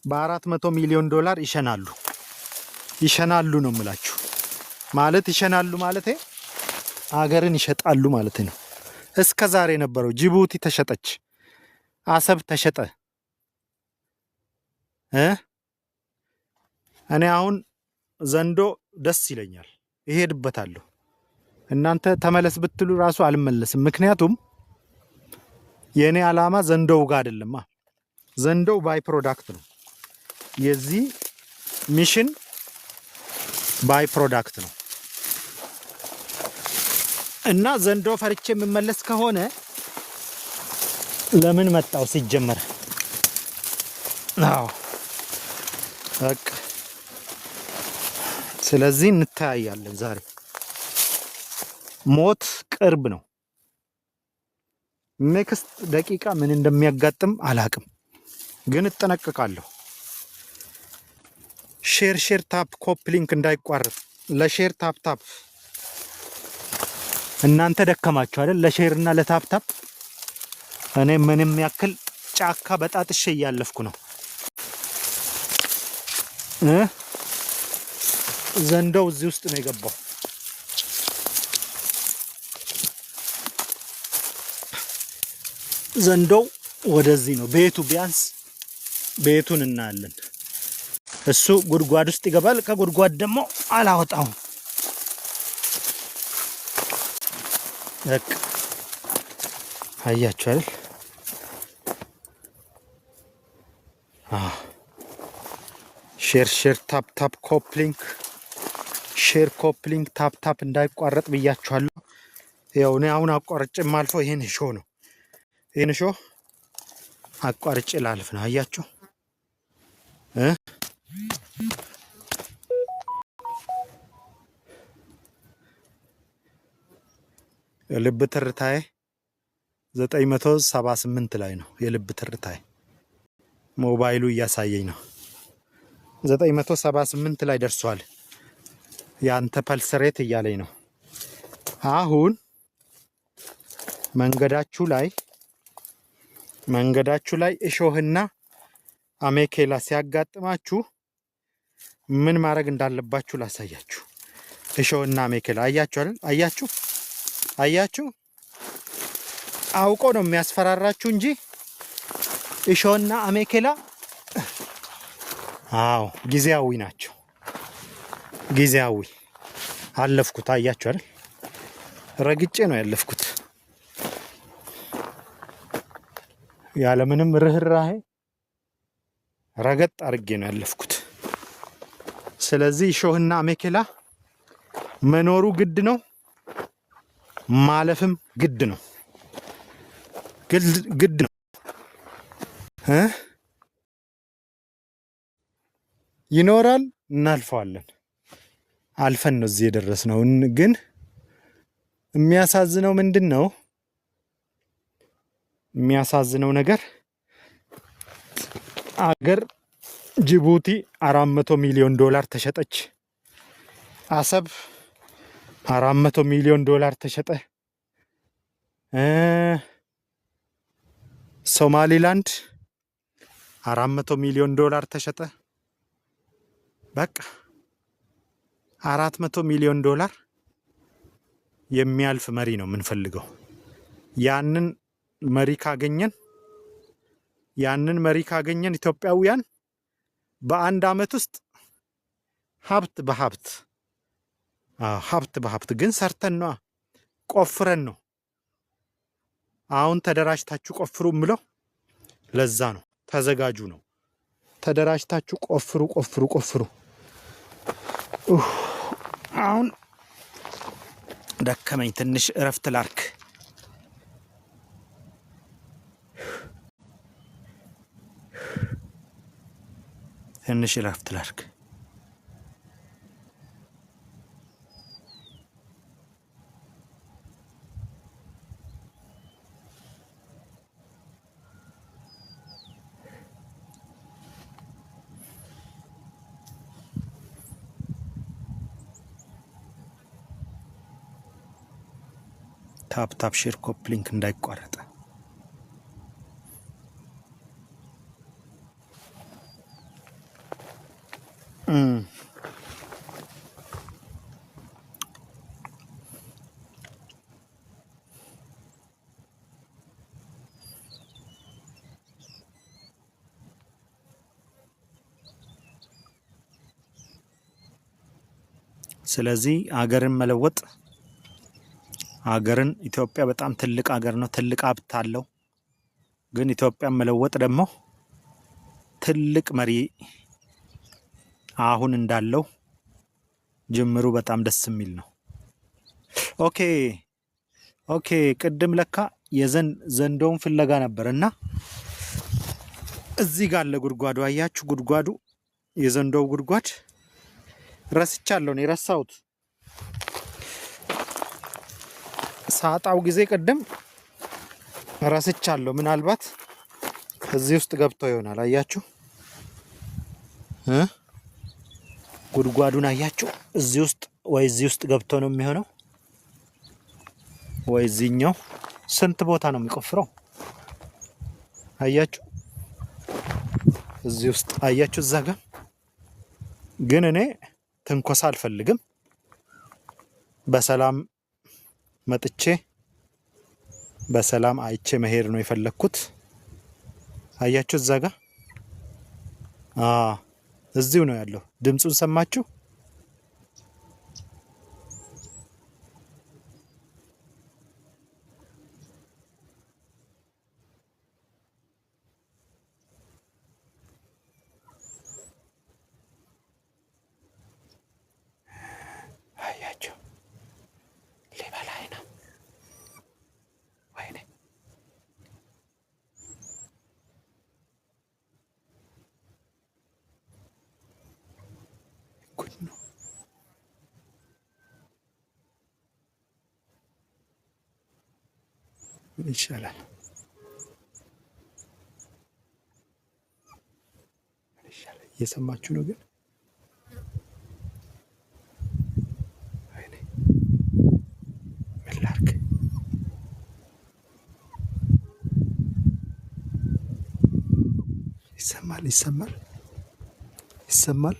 በ400 ሚሊዮን ዶላር ይሸናሉ ነው የምላችሁ። ማለት ይሸናሉ ማለት አገርን ይሸጣሉ ማለት ነው። እስከ ዛሬ የነበረው ጅቡቲ ተሸጠች፣ አሰብ ተሸጠ። እኔ አሁን ዘንዶ ደስ ይለኛል፣ እሄድበታለሁ። እናንተ ተመለስ ብትሉ ራሱ አልመለስም። ምክንያቱም የእኔ ዓላማ ዘንዶው ጋር አይደለማ። ዘንዶው ባይ ፕሮዳክት ነው። የዚህ ሚሽን ባይ ፕሮዳክት ነው እና ዘንዶ ፈርቼ የምመለስ ከሆነ ለምን መጣው ሲጀመር? አዎ በቃ ስለዚህ እንተያያለን። ዛሬ ሞት ቅርብ ነው። ኔክስት ደቂቃ ምን እንደሚያጋጥም አላቅም፣ ግን እጠነቀቃለሁ። ሼር ታፕ ኮፕሊንክ እንዳይቋረጥ። ለሼር ታፕ እናንተ ደከማችሁ አይደል? ለሼር እና ለታፕ እኔ ምንም ያክል ጫካ በጣጥሼ እያለፍኩ ነው። ዘንዶው እዚህ ውስጥ ነው የገባው። ዘንዶው ወደዚህ ነው ቤቱ። ቢያንስ ቤቱን እናያለን። እሱ ጉድጓድ ውስጥ ይገባል። ከጉድጓድ ደግሞ አላወጣውም። በቃ አያችሁ አይደል? ሼር ታፕ ኮፕሊንክ፣ ሼር ኮፕሊንክ ታፕ እንዳይቋረጥ ብያችኋለሁ። ያው እኔ አሁን አቋርጬ የማልፈው ይሄን ሾ ነው። ይሄን ሾ አቋርጬ ላልፍ ነው። አያችሁ የልብ ትርታዬ 978 ላይ ነው። የልብ ትርታዬ ሞባይሉ እያሳየኝ ነው። 978 ላይ ደርሷል። ያንተ ፐልስ ሬት እያለኝ ነው። አሁን መንገዳችሁ ላይ እሾህና አሜኬላ ሲያጋጥማችሁ ምን ማድረግ እንዳለባችሁ ላሳያችሁ። እሾህና አሜኬላ አያችሁ አይደል? አያችሁ አውቆ ነው የሚያስፈራራችሁ እንጂ እሾህና አሜኬላ አዎ ጊዜያዊ ናቸው። ጊዜያዊ አለፍኩት። አያችሁ አይደል? ረግጬ ነው ያለፍኩት ያለምንም ርህራሄ ረገጥ አድርጌ ነው ያለፍኩት። ስለዚህ እሾህና አሜኬላ መኖሩ ግድ ነው፣ ማለፍም ግድ ነው። ግድ ነው። ይኖራል፣ እናልፈዋለን። አልፈን ነው እዚህ የደረስነው። ግን የሚያሳዝነው ምንድን ነው? የሚያሳዝነው ነገር አገር ጅቡቲ 400 ሚሊዮን ዶላር ተሸጠች። አሰብ 400 ሚሊዮን ዶላር ተሸጠ። ሶማሊላንድ 400 ሚሊዮን ዶላር ተሸጠ። በቃ 400 ሚሊዮን ዶላር የሚያልፍ መሪ ነው የምንፈልገው። ያንን መሪ ካገኘን ኢትዮጵያውያን በአንድ አመት ውስጥ ሀብት በሀብት ግን ሰርተን ነው፣ ቆፍረን ነው። አሁን ተደራጅታችሁ ቆፍሩ ምለው ለዛ ነው። ተዘጋጁ ነው። ተደራጅታችሁ ቆፍሩ። አሁን ደከመኝ፣ ትንሽ እረፍት ላርክ። ታፕ ሼር ኮፕሊንክ እንዳይቋረጥ። ስለዚህ አገርን መለወጥ አገርን ኢትዮጵያ በጣም ትልቅ አገር ነው፣ ትልቅ ሀብት አለው። ግን ኢትዮጵያን መለወጥ ደግሞ ትልቅ መሪ አሁን እንዳለው ጅምሩ በጣም ደስ የሚል ነው። ኦኬ ቅድም ለካ ዘንዶውን ፍለጋ ነበር እና እዚህ ጋር አለ ጉድጓዱ። አያችሁ ጉድጓዱ፣ የዘንዶው ጉድጓድ ረስቻለሁ ነው የረሳሁት። ሳጣው ጊዜ ቅድም ረስቻለሁ። ምናልባት እዚህ ውስጥ ገብቶ ይሆናል። አያችሁ ጉድጓዱን አያችሁ? እዚህ ውስጥ ገብቶ ነው የሚሆነው ወይ እዚህኛው። ስንት ቦታ ነው የሚቆፍረው? አያችሁ እዚህ ውስጥ አያችሁ፣ እዛ ጋር ግን እኔ ትንኮሳ አልፈልግም። በሰላም መጥቼ በሰላም አይቼ መሄድ ነው የፈለኩት። አያችሁ እዛ ጋር እዚሁ ነው ያለው። ድምጹን ሰማችሁ? አያችሁ ሊበላኝ ነው። ወይኔ ጉድ ነው። ምን ይሻላል? እየሰማችሁ ነው ግን ይሰማል።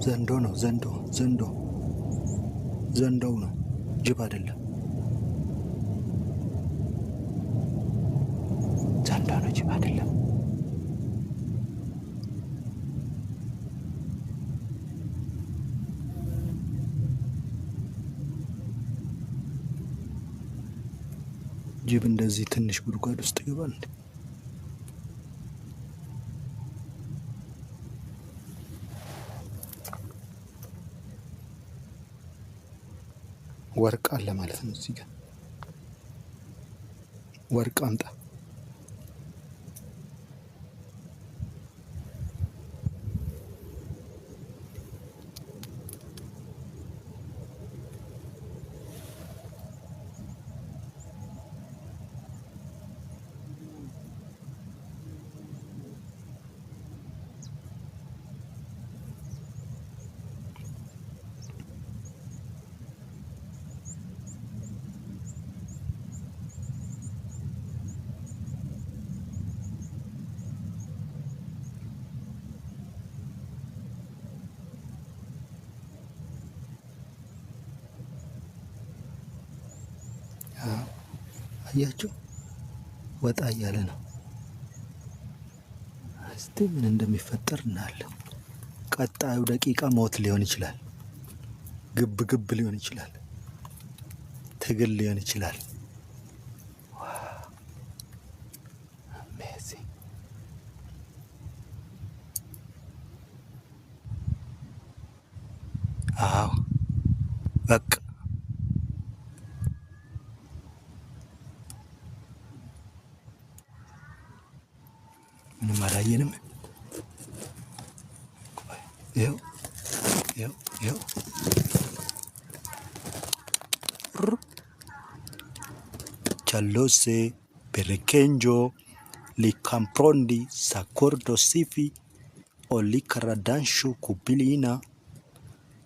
ዘንዶ ነው። ዘንዶው ነው፣ ጅብ አይደለም። ዘንዶ ነው፣ ጅብ አይደለም። ጅብ እንደዚህ ትንሽ ጉድጓድ ውስጥ ይገባል እንዴ? ወርቅ አለ ማለት ነው። እዚህ ጋር ወርቅ አምጣ። አያችሁ፣ ወጣ እያለ ነው። እስቲ ምን እንደሚፈጠር እናያለን። ቀጣዩ ደቂቃ ሞት ሊሆን ይችላል፣ ግብ ሊሆን ይችላል፣ ትግል ሊሆን ይችላል። አዎ በቃ ምንም አላየንም። ይኸው ቻሎሴ ፔሬኬንጆ ሊካምፕሮንዲ ሳኮርዶ ሲፊ ኦሊካራዳንሹ ኩቢሊና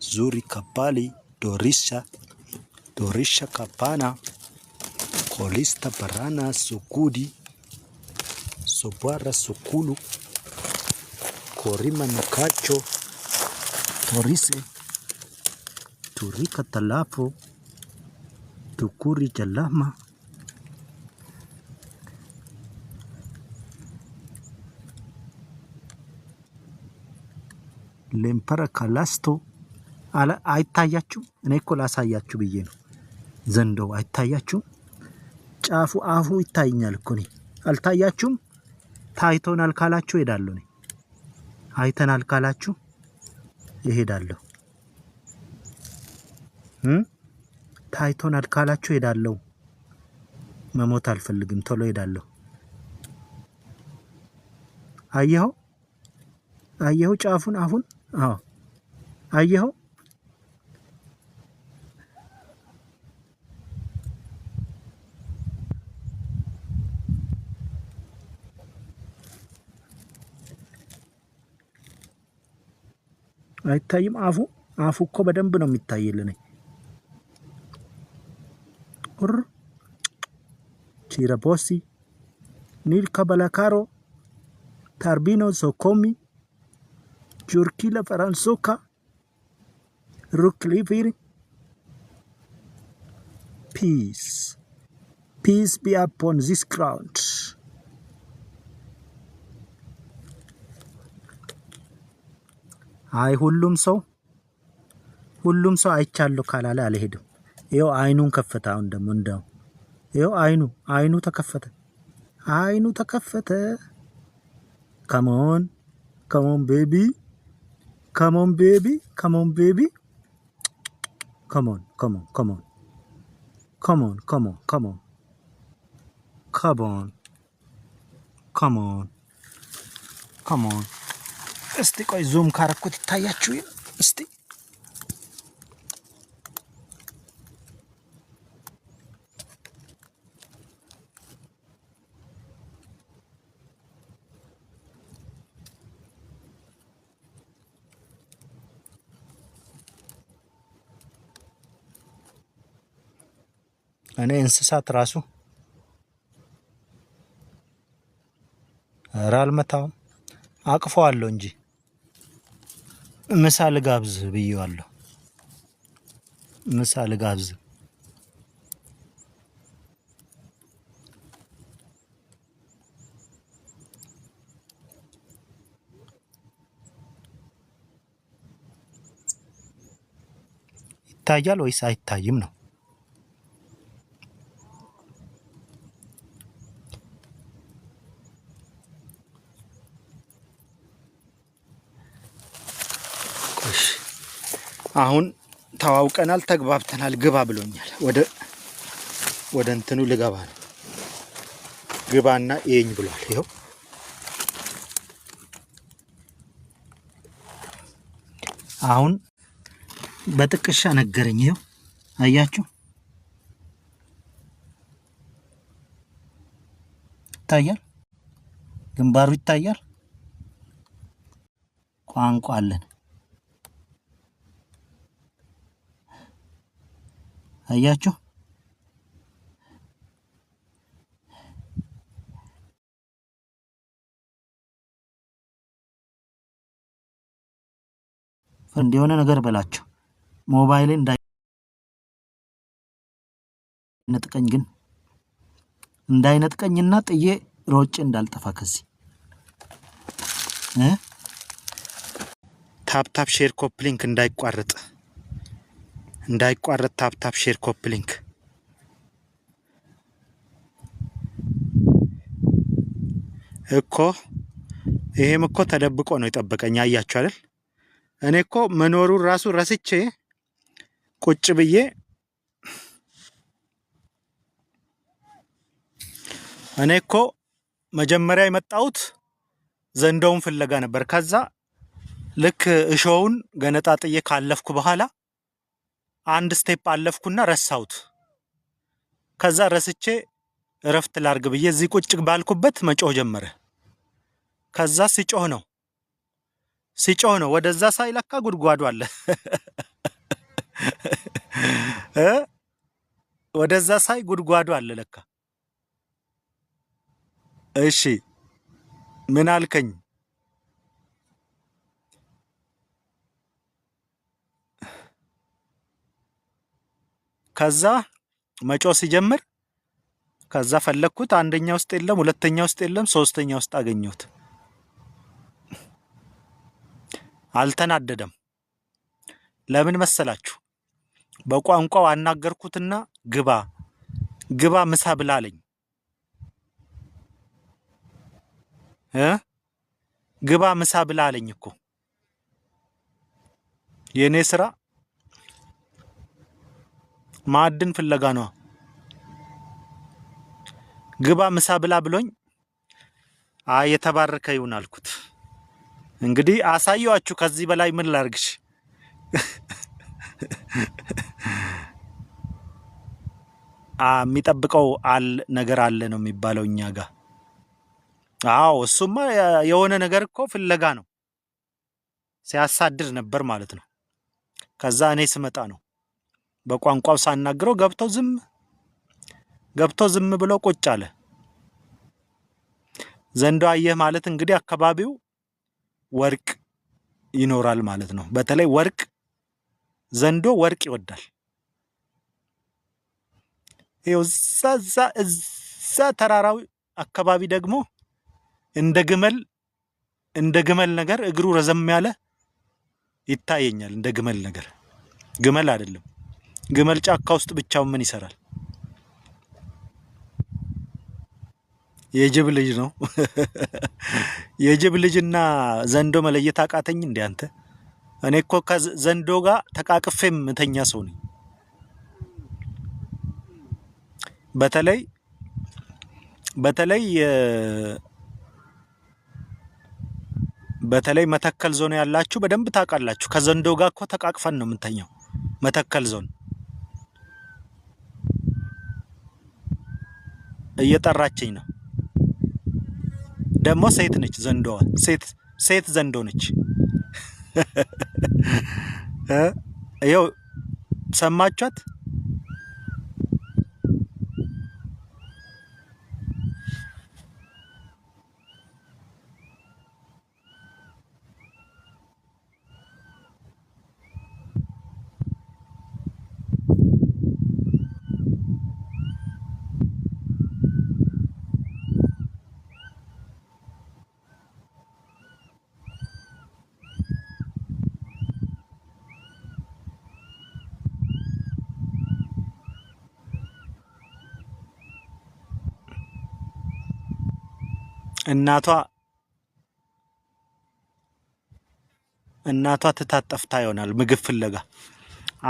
ዙሪ ካፓሊ ዶሪሻ ካፓና ኮሊስታ ባራና ሱኩዲ Sobarra Sokulu Korima Nakacho Torise Turika Talafo Tukuri Jalama Lempara Kalasto አላ አይታያችሁ? እኔ እኮ ላሳያችሁ ብዬ ነው። ዘንዶ አይታያችሁ? ጫፉ አፉ ይታየኛል እኮ እኔ። አልታያችሁም? ታይቶናል ካላችሁ እሄዳለሁ። እኔ አይተናል ካላችሁ እሄዳለሁ። ታይቶናል ካላችሁ እሄዳለሁ። መሞት አልፈልግም፣ ቶሎ እሄዳለሁ። አየኸው ጫፉን አፉን? አዎ አየኸው? አይታይም? አፉ እኮ በደንብ ነው የሚታየልኝ። ቺራቦሲ ኒልካ ባላካሮ ታርቢኖ ሶኮሚ ጁርኪላ ፈራንሶካ ሩክሊፊር peace be upon this ground. አይ ሁሉም ሰው አይቻለሁ ካላለ አልሄድም። ይኸው አይኑን ከፈተ። አሁን ደግሞ እንደው ይኸው አይኑ ተከፈተ። come on baby come on እስቲ ቆይ ዙም ካረኩት ይታያችሁ? እስቲ እኔ እንስሳት ራሱ ኧረ አልመታውም፣ አቅፈዋለሁ እንጂ ምሳ ልጋብዝ ብዬዋለሁ። ምሳ ልጋብዝ። ይታያል ወይስ አይታይም ነው? አሁን ተዋውቀናል፣ ተግባብተናል። ግባ ብሎኛል። ወደ እንትኑ ልገባ ነው። ግባና ኤኝ ብሏል። ይኸው አሁን በጥቅሻ ነገረኝ። ይኸው አያችሁ፣ ይታያል፣ ግንባሩ ይታያል። ቋንቋ አለን። አያችሁ፣ እንዲሆነ ነገር በላቸው። ሞባይል እንዳይነጥቀኝ ግን እንዳይነጥቀኝና ጥዬ ሮጬ እንዳልጠፋ ከዚህ ታፕታፕ ሼር ኮፕሊንክ እንዳይቋረጥ ታፕታፕ ሼር ኮፕሊንክ እኮ ይሄም እኮ ተደብቆ ነው የጠበቀኝ። አያችሁ አይደል? እኔ እኮ መኖሩን ራሱ ረስቼ ቁጭ ብዬ እኔ እኮ መጀመሪያ የመጣሁት ዘንዶውን ፍለጋ ነበር። ከዛ ልክ እሾውን ገነጣጥዬ ካለፍኩ በኋላ አንድ ስቴፕ አለፍኩና ረሳሁት። ከዛ ረስቼ እረፍት ላርግ ብዬ እዚህ ቁጭ ባልኩበት መጮህ ጀመረ። ከዛ ሲጮህ ነው ወደዛ ሳይለካ ጉድጓዱ አለ። ወደዛ ሳይ ጉድጓዱ አለ ለካ። እሺ ምን አልከኝ? ከዛ መጮህ ሲጀምር ከዛ ፈለግኩት። አንደኛ ውስጥ የለም፣ ሁለተኛ ውስጥ የለም፣ ሶስተኛ ውስጥ አገኘሁት። አልተናደደም። ለምን መሰላችሁ? በቋንቋው አናገርኩትና ግባ ምሳ ብላ አለኝ። ግባ ምሳ ብላ አለኝ እኮ። የኔ ስራ ማዕድን ፍለጋ ነው። ግባ ምሳ ብላ ብሎኝ የተባረከ ይሁን አልኩት። እንግዲህ አሳየዋችሁ። ከዚህ በላይ ምን ላርግሽ? የሚጠብቀው ነገር አለ ነው የሚባለው እኛ ጋር። አዎ እሱማ የሆነ ነገር እኮ ፍለጋ ነው። ሲያሳድር ነበር ማለት ነው። ከዛ እኔ ስመጣ ነው በቋንቋው ሳናግረው ገብቶ ዝም ብሎ ቁጭ አለ። ዘንዶ አየህ ማለት እንግዲህ አካባቢው ወርቅ ይኖራል ማለት ነው። በተለይ ዘንዶ ወርቅ ይወዳል። ይኸው እዛ ተራራው አካባቢ ደግሞ እንደ ግመል ነገር እግሩ ረዘም ያለ ይታየኛል። እንደ ግመል ነገር፣ ግመል አይደለም። ግመል ጫካ ውስጥ ብቻውን ምን ይሰራል? የጅብ ልጅ ነው። የጅብ ልጅና ዘንዶ መለየት አቃተኝ እንዴ አንተ? እኔ እኮ ከዘንዶ ጋር ተቃቅፌም ምተኛ ሰው ነኝ። በተለይ መተከል ዞን ያላችሁ በደንብ ታውቃላችሁ። ከዘንዶ ጋር እኮ ተቃቅፈን ነው የምንተኛው። መተከል ዞን እየጠራችኝ ነው። ደግሞ ሴት ነች ዘንዶዋ። ሴት ዘንዶ ነች። ይኸው ሰማችኋት? እናቷ ትታጠፍታ ይሆናል ምግብ ፍለጋ።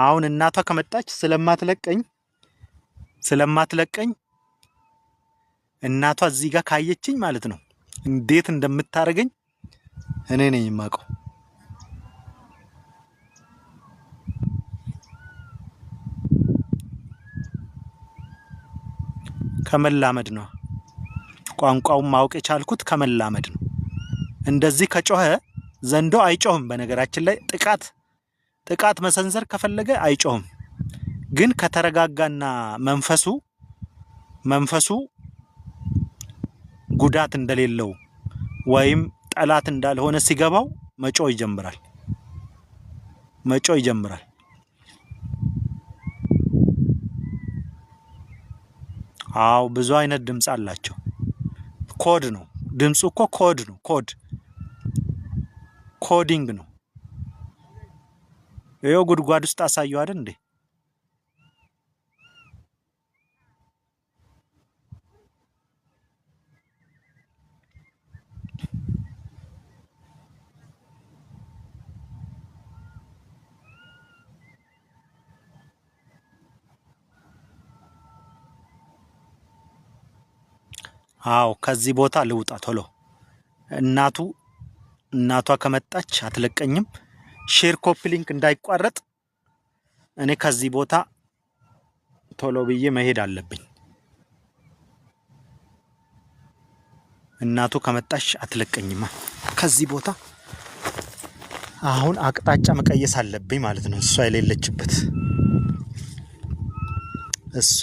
አሁን እናቷ ከመጣች ስለማትለቀኝ እናቷ እዚህ ጋር ካየችኝ ማለት ነው እንዴት እንደምታረገኝ እኔ ነኝ የማውቀው። ከመላመድ ነው ቋንቋውን ማወቅ የቻልኩት ከመላመድ ነው። እንደዚህ ከጮኸ ዘንዶ አይጮህም። በነገራችን ላይ ጥቃት መሰንዘር ከፈለገ አይጮህም። ግን ከተረጋጋና መንፈሱ ጉዳት እንደሌለው ወይም ጠላት እንዳልሆነ ሲገባው መጮህ ይጀምራል። አው ብዙ አይነት ድምጽ አላቸው። ኮድ ነው ድምጹ እኮ ኮዲንግ ነው። ይሄው ጉድጓድ ውስጥ አሳየው አይደል እንዴ? አው ከዚህ ቦታ ልውጣ ቶሎ። እናቷ ከመጣች አትለቀኝም። ሼር ኮፒ ሊንክ እንዳይቋረጥ እኔ ከዚህ ቦታ ቶሎ ብዬ መሄድ አለብኝ። እናቱ ከመጣች አትለቀኝማ ከዚህ ቦታ። አሁን አቅጣጫ መቀየስ አለብኝ ማለት ነው። እሷ የሌለችበት እሷ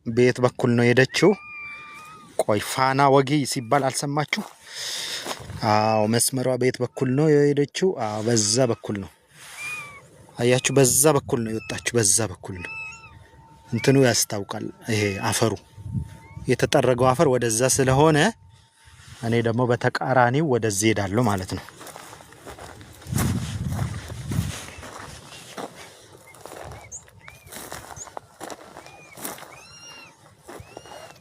ቤት በኩል ነው ሄደችው። ቆይ ፋና ወጊ ሲባል አልሰማችሁ? አዎ መስመሯ ቤት በኩል ነው የሄደችው። አዎ በዛ በኩል ነው አያችሁ፣ በዛ በኩል ነው የወጣችው። በዛ በኩል ነው እንትኑ ያስታውቃል። ይሄ አፈሩ የተጠረገው አፈር ወደዛ ስለሆነ እኔ ደግሞ በተቃራኒው ወደዚህ ሄዳለሁ ማለት ነው።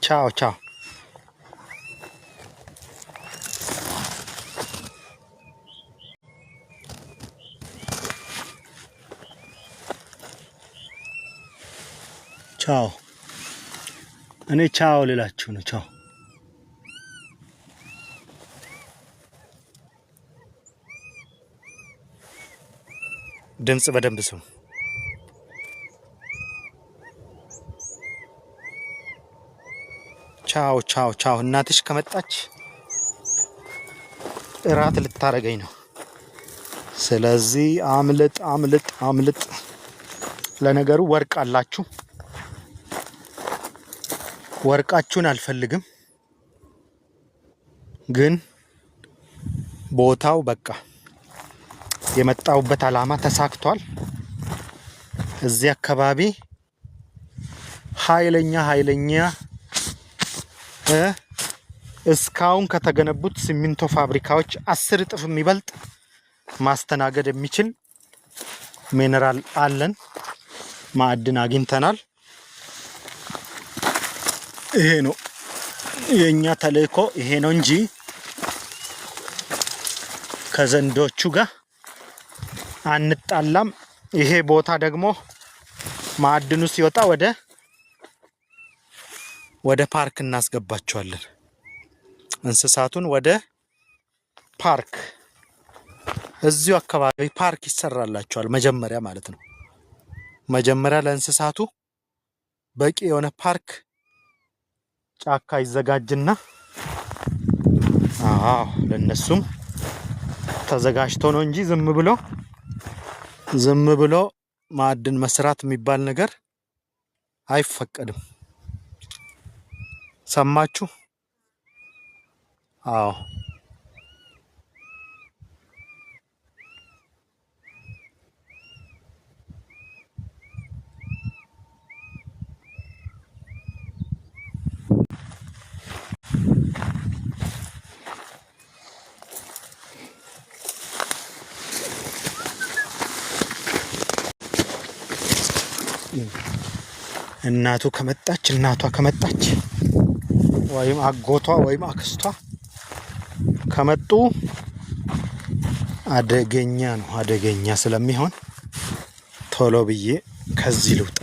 ቻው ቻው። ቻው። እኔ ቻው ልላችሁ ነው። ቻው። ድምጽ በደንብ ስሙ። ቻው ቻው ቻው። እናትሽ ከመጣች እራት ልታረገኝ ነው። ስለዚህ አምልጥ። ለነገሩ ወርቅ አላችሁ። ወርቃችሁን አልፈልግም፣ ግን ቦታው በቃ የመጣውበት አላማ ተሳክቷል። እዚህ አካባቢ ኃይለኛ እስካሁን ከተገነቡት ሲሚንቶ ፋብሪካዎች 10 እጥፍ የሚበልጥ ማስተናገድ የሚችል ሚነራል አለን። ማዕድን አግኝተናል። ይሄ ነው የኛ ተልእኮ፣ ይሄ ነው እንጂ ከዘንዶቹ ጋር አንጣላም። ይሄ ቦታ ደግሞ ማዕድኑ ሲወጣ ወደ ፓርክ እናስገባቸዋለን። እንስሳቱን ወደ ፓርክ፣ እዚሁ አካባቢ ፓርክ ይሰራላቸዋል። መጀመሪያ ማለት ነው። መጀመሪያ ለእንስሳቱ በቂ የሆነ ፓርክ ጫካ ይዘጋጅና ለነሱም ተዘጋጅቶ ነው እንጂ ዝም ብሎ ማዕድን መስራት የሚባል ነገር አይፈቀድም። ሰማችሁ? አዎ። እናቷ ከመጣች ወይም አጎቷ ወይም አክስቷ ከመጡ አደገኛ ነው። አደገኛ ስለሚሆን ቶሎ ብዬ ከዚህ ልውጣ።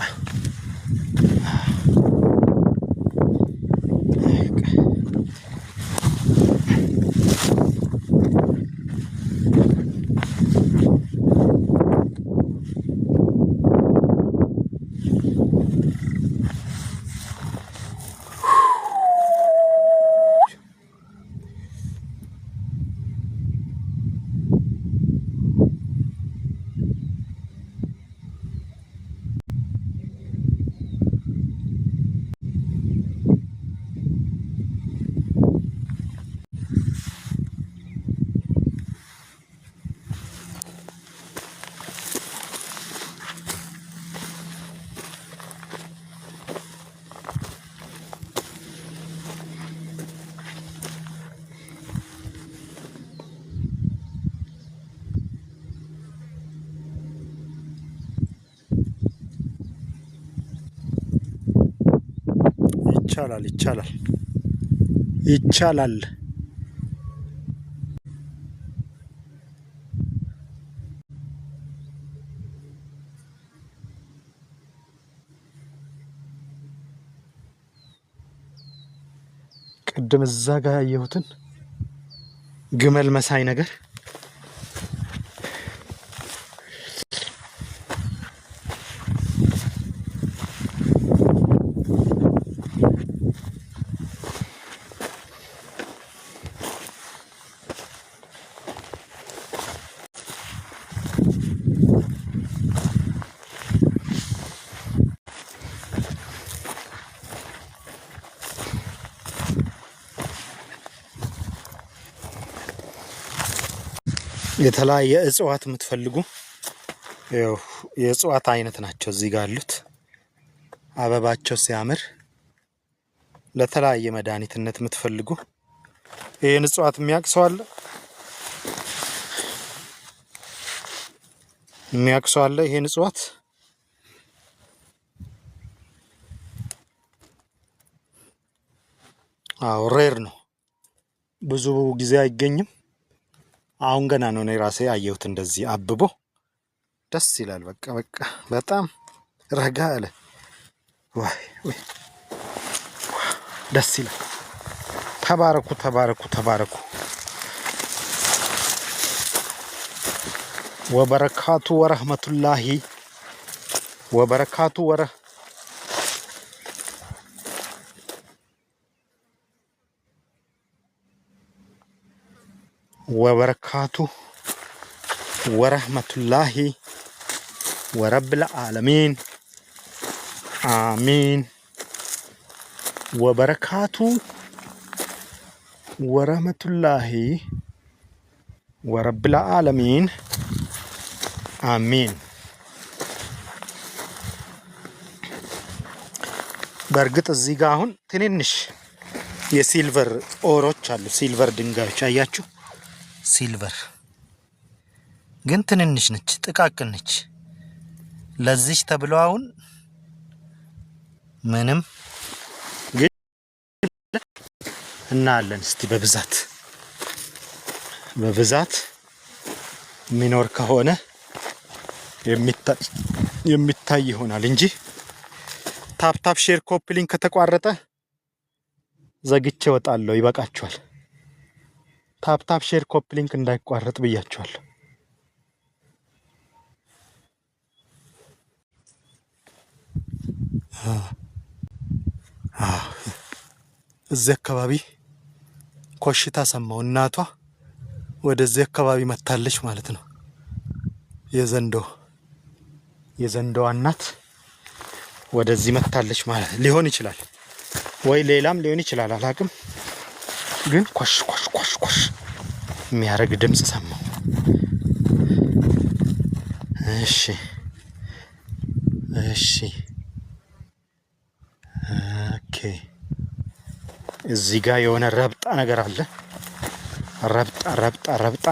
ይቻላል። ቅድም እዛ ጋር ያየሁትን ግመል መሳይ ነገር የተለያየ እጽዋት የምትፈልጉ ያው የእጽዋት አይነት ናቸው እዚህ ጋር ያሉት። አበባቸው ሲያምር ለተለያየ መድኃኒትነት የምትፈልጉ ይሄን እጽዋት የሚያቅሰው አለ ይሄን እጽዋት ሬር ነው፣ ብዙ ጊዜ አይገኝም። አሁን ገና ነው እኔ ራሴ አየሁት እንደዚህ አብቦ ደስ ይላል። በቃ በጣም ረጋ አለ። ወይ ደስ ይላል። ተባረኩ ወበረካቱ ወረህመቱላሂ ወበረካቱ ወበረካቱ ወረህመቱላሂ ወረብል ዓለሚን አሚን። ወበረካቱ ወረህመቱላሂ ወረብል ዓለሚን አሚን። በእርግጥ እዚህ ጋር አሁን ትንንሽ የሲልቨር ኦሮች አሉ። ሲልቨር ድንጋዮች አያችሁ? ሲልቨር ግን ትንንሽ ነች፣ ጥቃቅን ነች። ለዚች ተብሎ አሁን ምንም ግን እናያለን። እስቲ በብዛት የሚኖር ከሆነ የሚታይ ይሆናል እንጂ ታፕ ሼር ኮፒ ሊንክ ከተቋረጠ ዘግቼ እወጣለሁ። ይበቃችኋል። ታፕ ሼር ኮፒ ሊንክ እንዳይቋረጥ ብያችኋለሁ። እዚህ አካባቢ ኮሽታ ሰማሁ። እናቷ ወደዚህ አካባቢ መታለች ማለት ነው። የዘንዶዋ እናት ወደዚህ መታለች ማለት ሊሆን ይችላል፣ ወይ ሌላም ሊሆን ይችላል፣ አላቅም። ግን ኮሽ የሚያደርግ ድምጽ ሰማሁ። እሺ ኦኬ። እዚህ ጋር የሆነ ረብጣ ነገር አለ። ረብጣ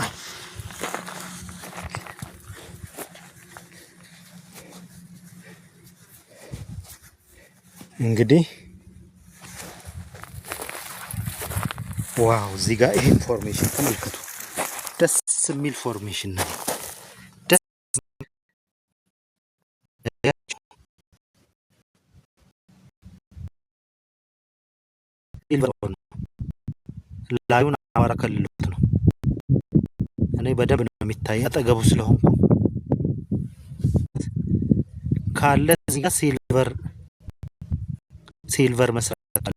እንግዲህ ዋው እዚህ ጋር ይሄን ፎርሜሽን ተመልከቱ። ደስ የሚል ፎርሜሽን ነው። ደስ ሲልቨር ነው። ላዩን አማራ ከልሎት ነው። እኔ በደንብ ነው የሚታይ አጠገቡ ስለሆንኩ ካለ እዚህ ጋር ሲልቨር መስራት አለ።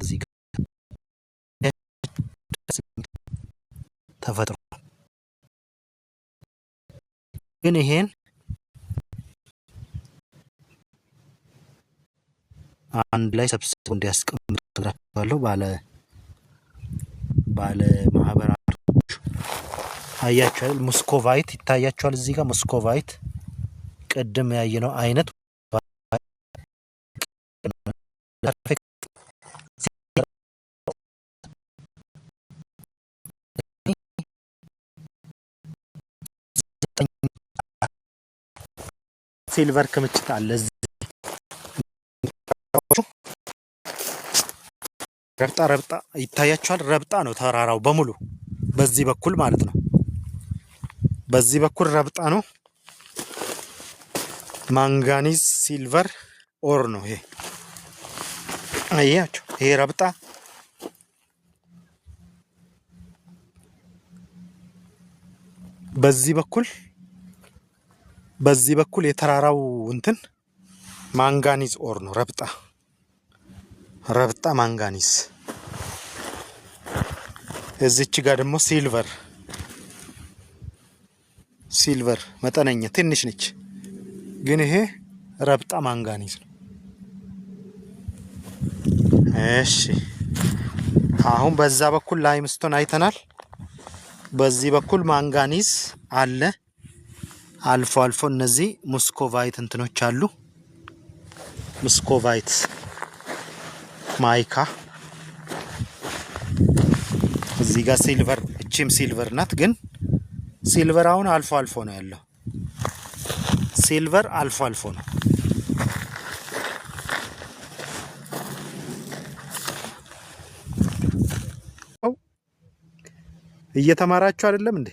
እዚህ ጋር ተፈጥሮ ግን ይሄን አንድ ላይ ሰብስበው እንዲያስቀምጡ ተደርጓለሁ። ባለ ማህበራቶች አያችኋል። ሙስኮቫይት ይታያችኋል። እዚህ ጋር ሙስኮቫይት ቅድም ያየነው አይነት ሲልቨር ክምችት አለ። ረብጣ ይታያችኋል። ረብጣ ነው ተራራው በሙሉ በዚህ በኩል ማለት ነው። በዚህ በኩል ረብጣ ነው። ማንጋኒዝ ሲልቨር ኦር ነው ይሄ። አያችሁ ይሄ ረብጣ በዚህ በኩል የተራራው እንትን ማንጋኒዝ ኦር ነው። ረብጣ ማንጋኒዝ። እዚች ጋር ደግሞ ሲልቨር መጠነኛ ትንሽ ነች፣ ግን ይሄ ረብጣ ማንጋኒዝ ነው። እሺ አሁን በዛ በኩል ላይምስቶን አይተናል። በዚህ በኩል ማንጋኒዝ አለ። አልፎ አልፎ እነዚህ ሙስኮቫይት እንትኖች አሉ። ሙስኮቫይት ማይካ እዚህ ጋር ሲልቨር፣ እቺም ሲልቨር ናት። ግን ሲልቨር አሁን አልፎ አልፎ ነው ያለው። ሲልቨር አልፎ አልፎ ነው። እየተማራችሁ አይደለም እንዴ?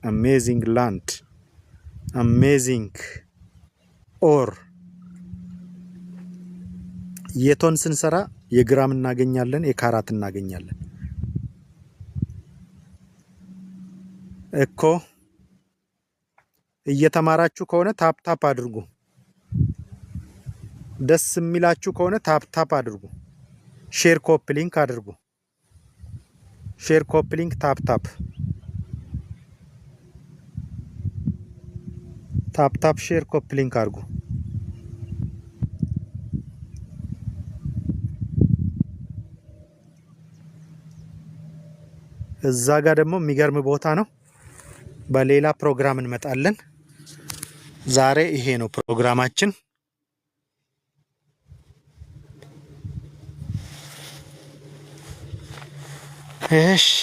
አሜዚንግ ላንድ፣ አሜዚንግ ኦር። የቶን ስንሰራ የግራም እናገኛለን፣ የካራት እናገኛለን እኮ። እየተማራችሁ ከሆነ ታፕ አድርጉ። ደስ የሚላችሁ ከሆነ ታፕ አድርጉ። ሼር ኮፒ ሊንክ አድርጉ። ሼር ኮፒ ሊንክ ታፕ ሼር ኮፒ ሊንክ አድርጉ። እዛ ጋር ደግሞ የሚገርም ቦታ ነው። በሌላ ፕሮግራም እንመጣለን። ዛሬ ይሄ ነው ፕሮግራማችን። እሺ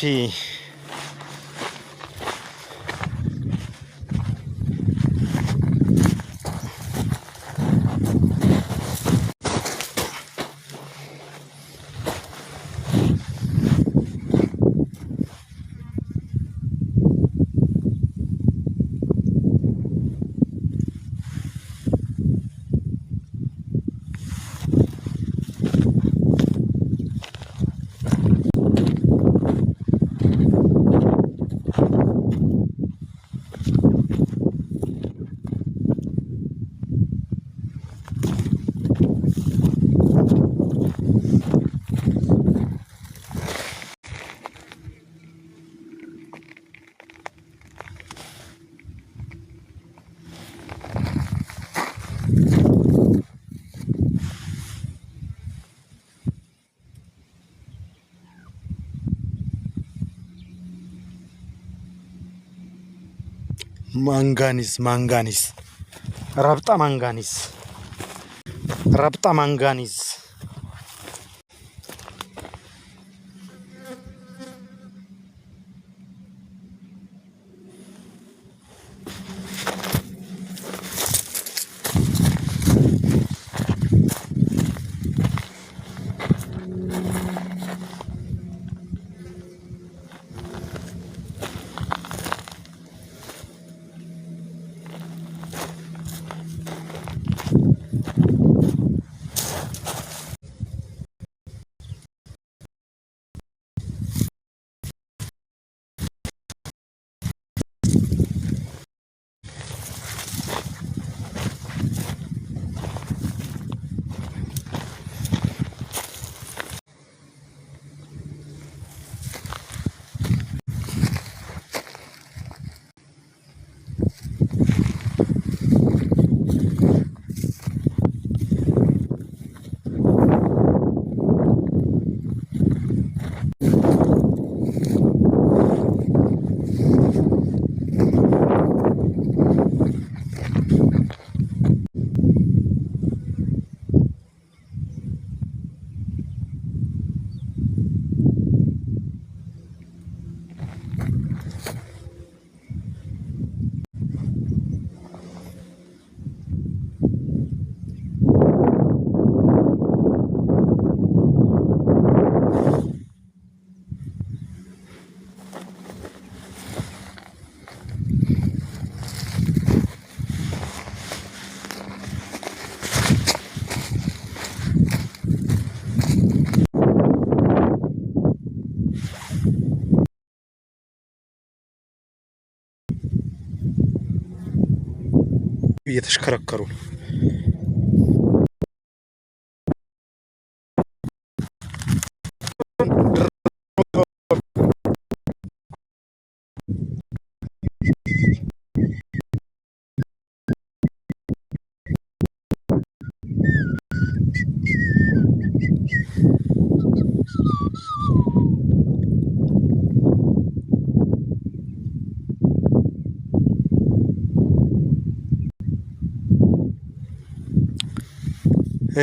ማንጋኒዝ ረብጣ ማንጋኒዝ እየተሽከረከሩ ነው።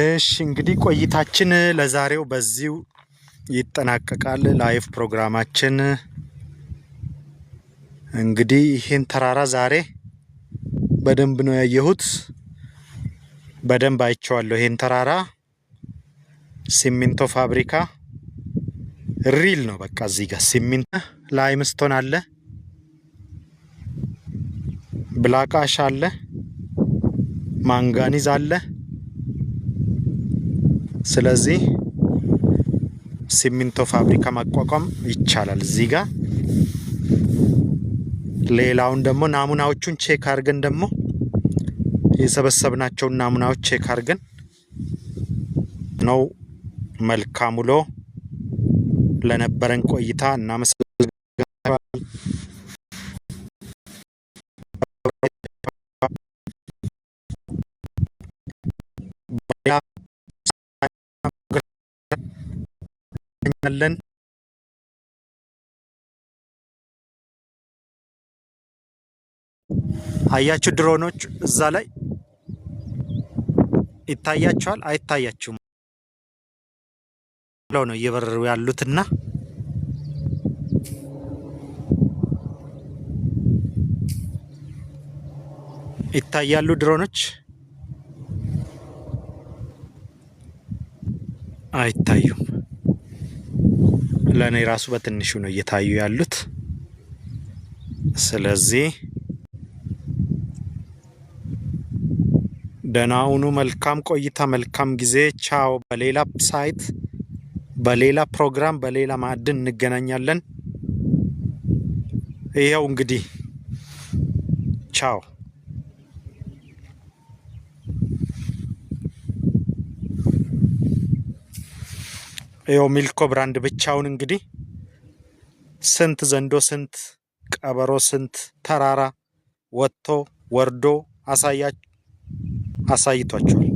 እሺ እንግዲህ ቆይታችን ለዛሬው በዚሁ ይጠናቀቃል። ላይቭ ፕሮግራማችን እንግዲህ ይሄን ተራራ ዛሬ በደንብ ነው ያየሁት። በደንብ አይቼዋለሁ። ይሄን ተራራ ሲሚንቶ ፋብሪካ ሪል ነው። በቃ እዚህ ጋር ሲሚንቶ ላይምስቶን አለ፣ ብላክ አሽ አለ፣ ማንጋኒዝ አለ። ስለዚህ ሲሚንቶ ፋብሪካ ማቋቋም ይቻላል እዚህ ጋር። ሌላውን ደግሞ ናሙናዎቹን ቼክ አድርገን ደግሞ የሰበሰብናቸውን ናሙናዎች ቼክ አድርገን ነው። መልካም ውሎ። ለነበረን ቆይታ እናመሰግናለን። አያችሁ ድሮኖች እዛ ላይ ይታያቸዋል አይታያችሁም? ብለው ነው እየበረሩ ያሉትና ይታያሉ ድሮኖች አይታዩም። ለኔ ራሱ በትንሹ ነው እየታዩ ያሉት። ስለዚህ ደህና ሁኑ። መልካም ቆይታ፣ መልካም ጊዜ። ቻው። በሌላ ሳይት፣ በሌላ ፕሮግራም፣ በሌላ ማዕድን እንገናኛለን። ይኸው እንግዲህ ቻው። ይኸው ሚልኮ ብራንድ ብቻውን እንግዲህ ስንት ዘንዶ፣ ስንት ቀበሮ፣ ስንት ተራራ ወጥቶ ወርዶ አሳይቷቸዋል።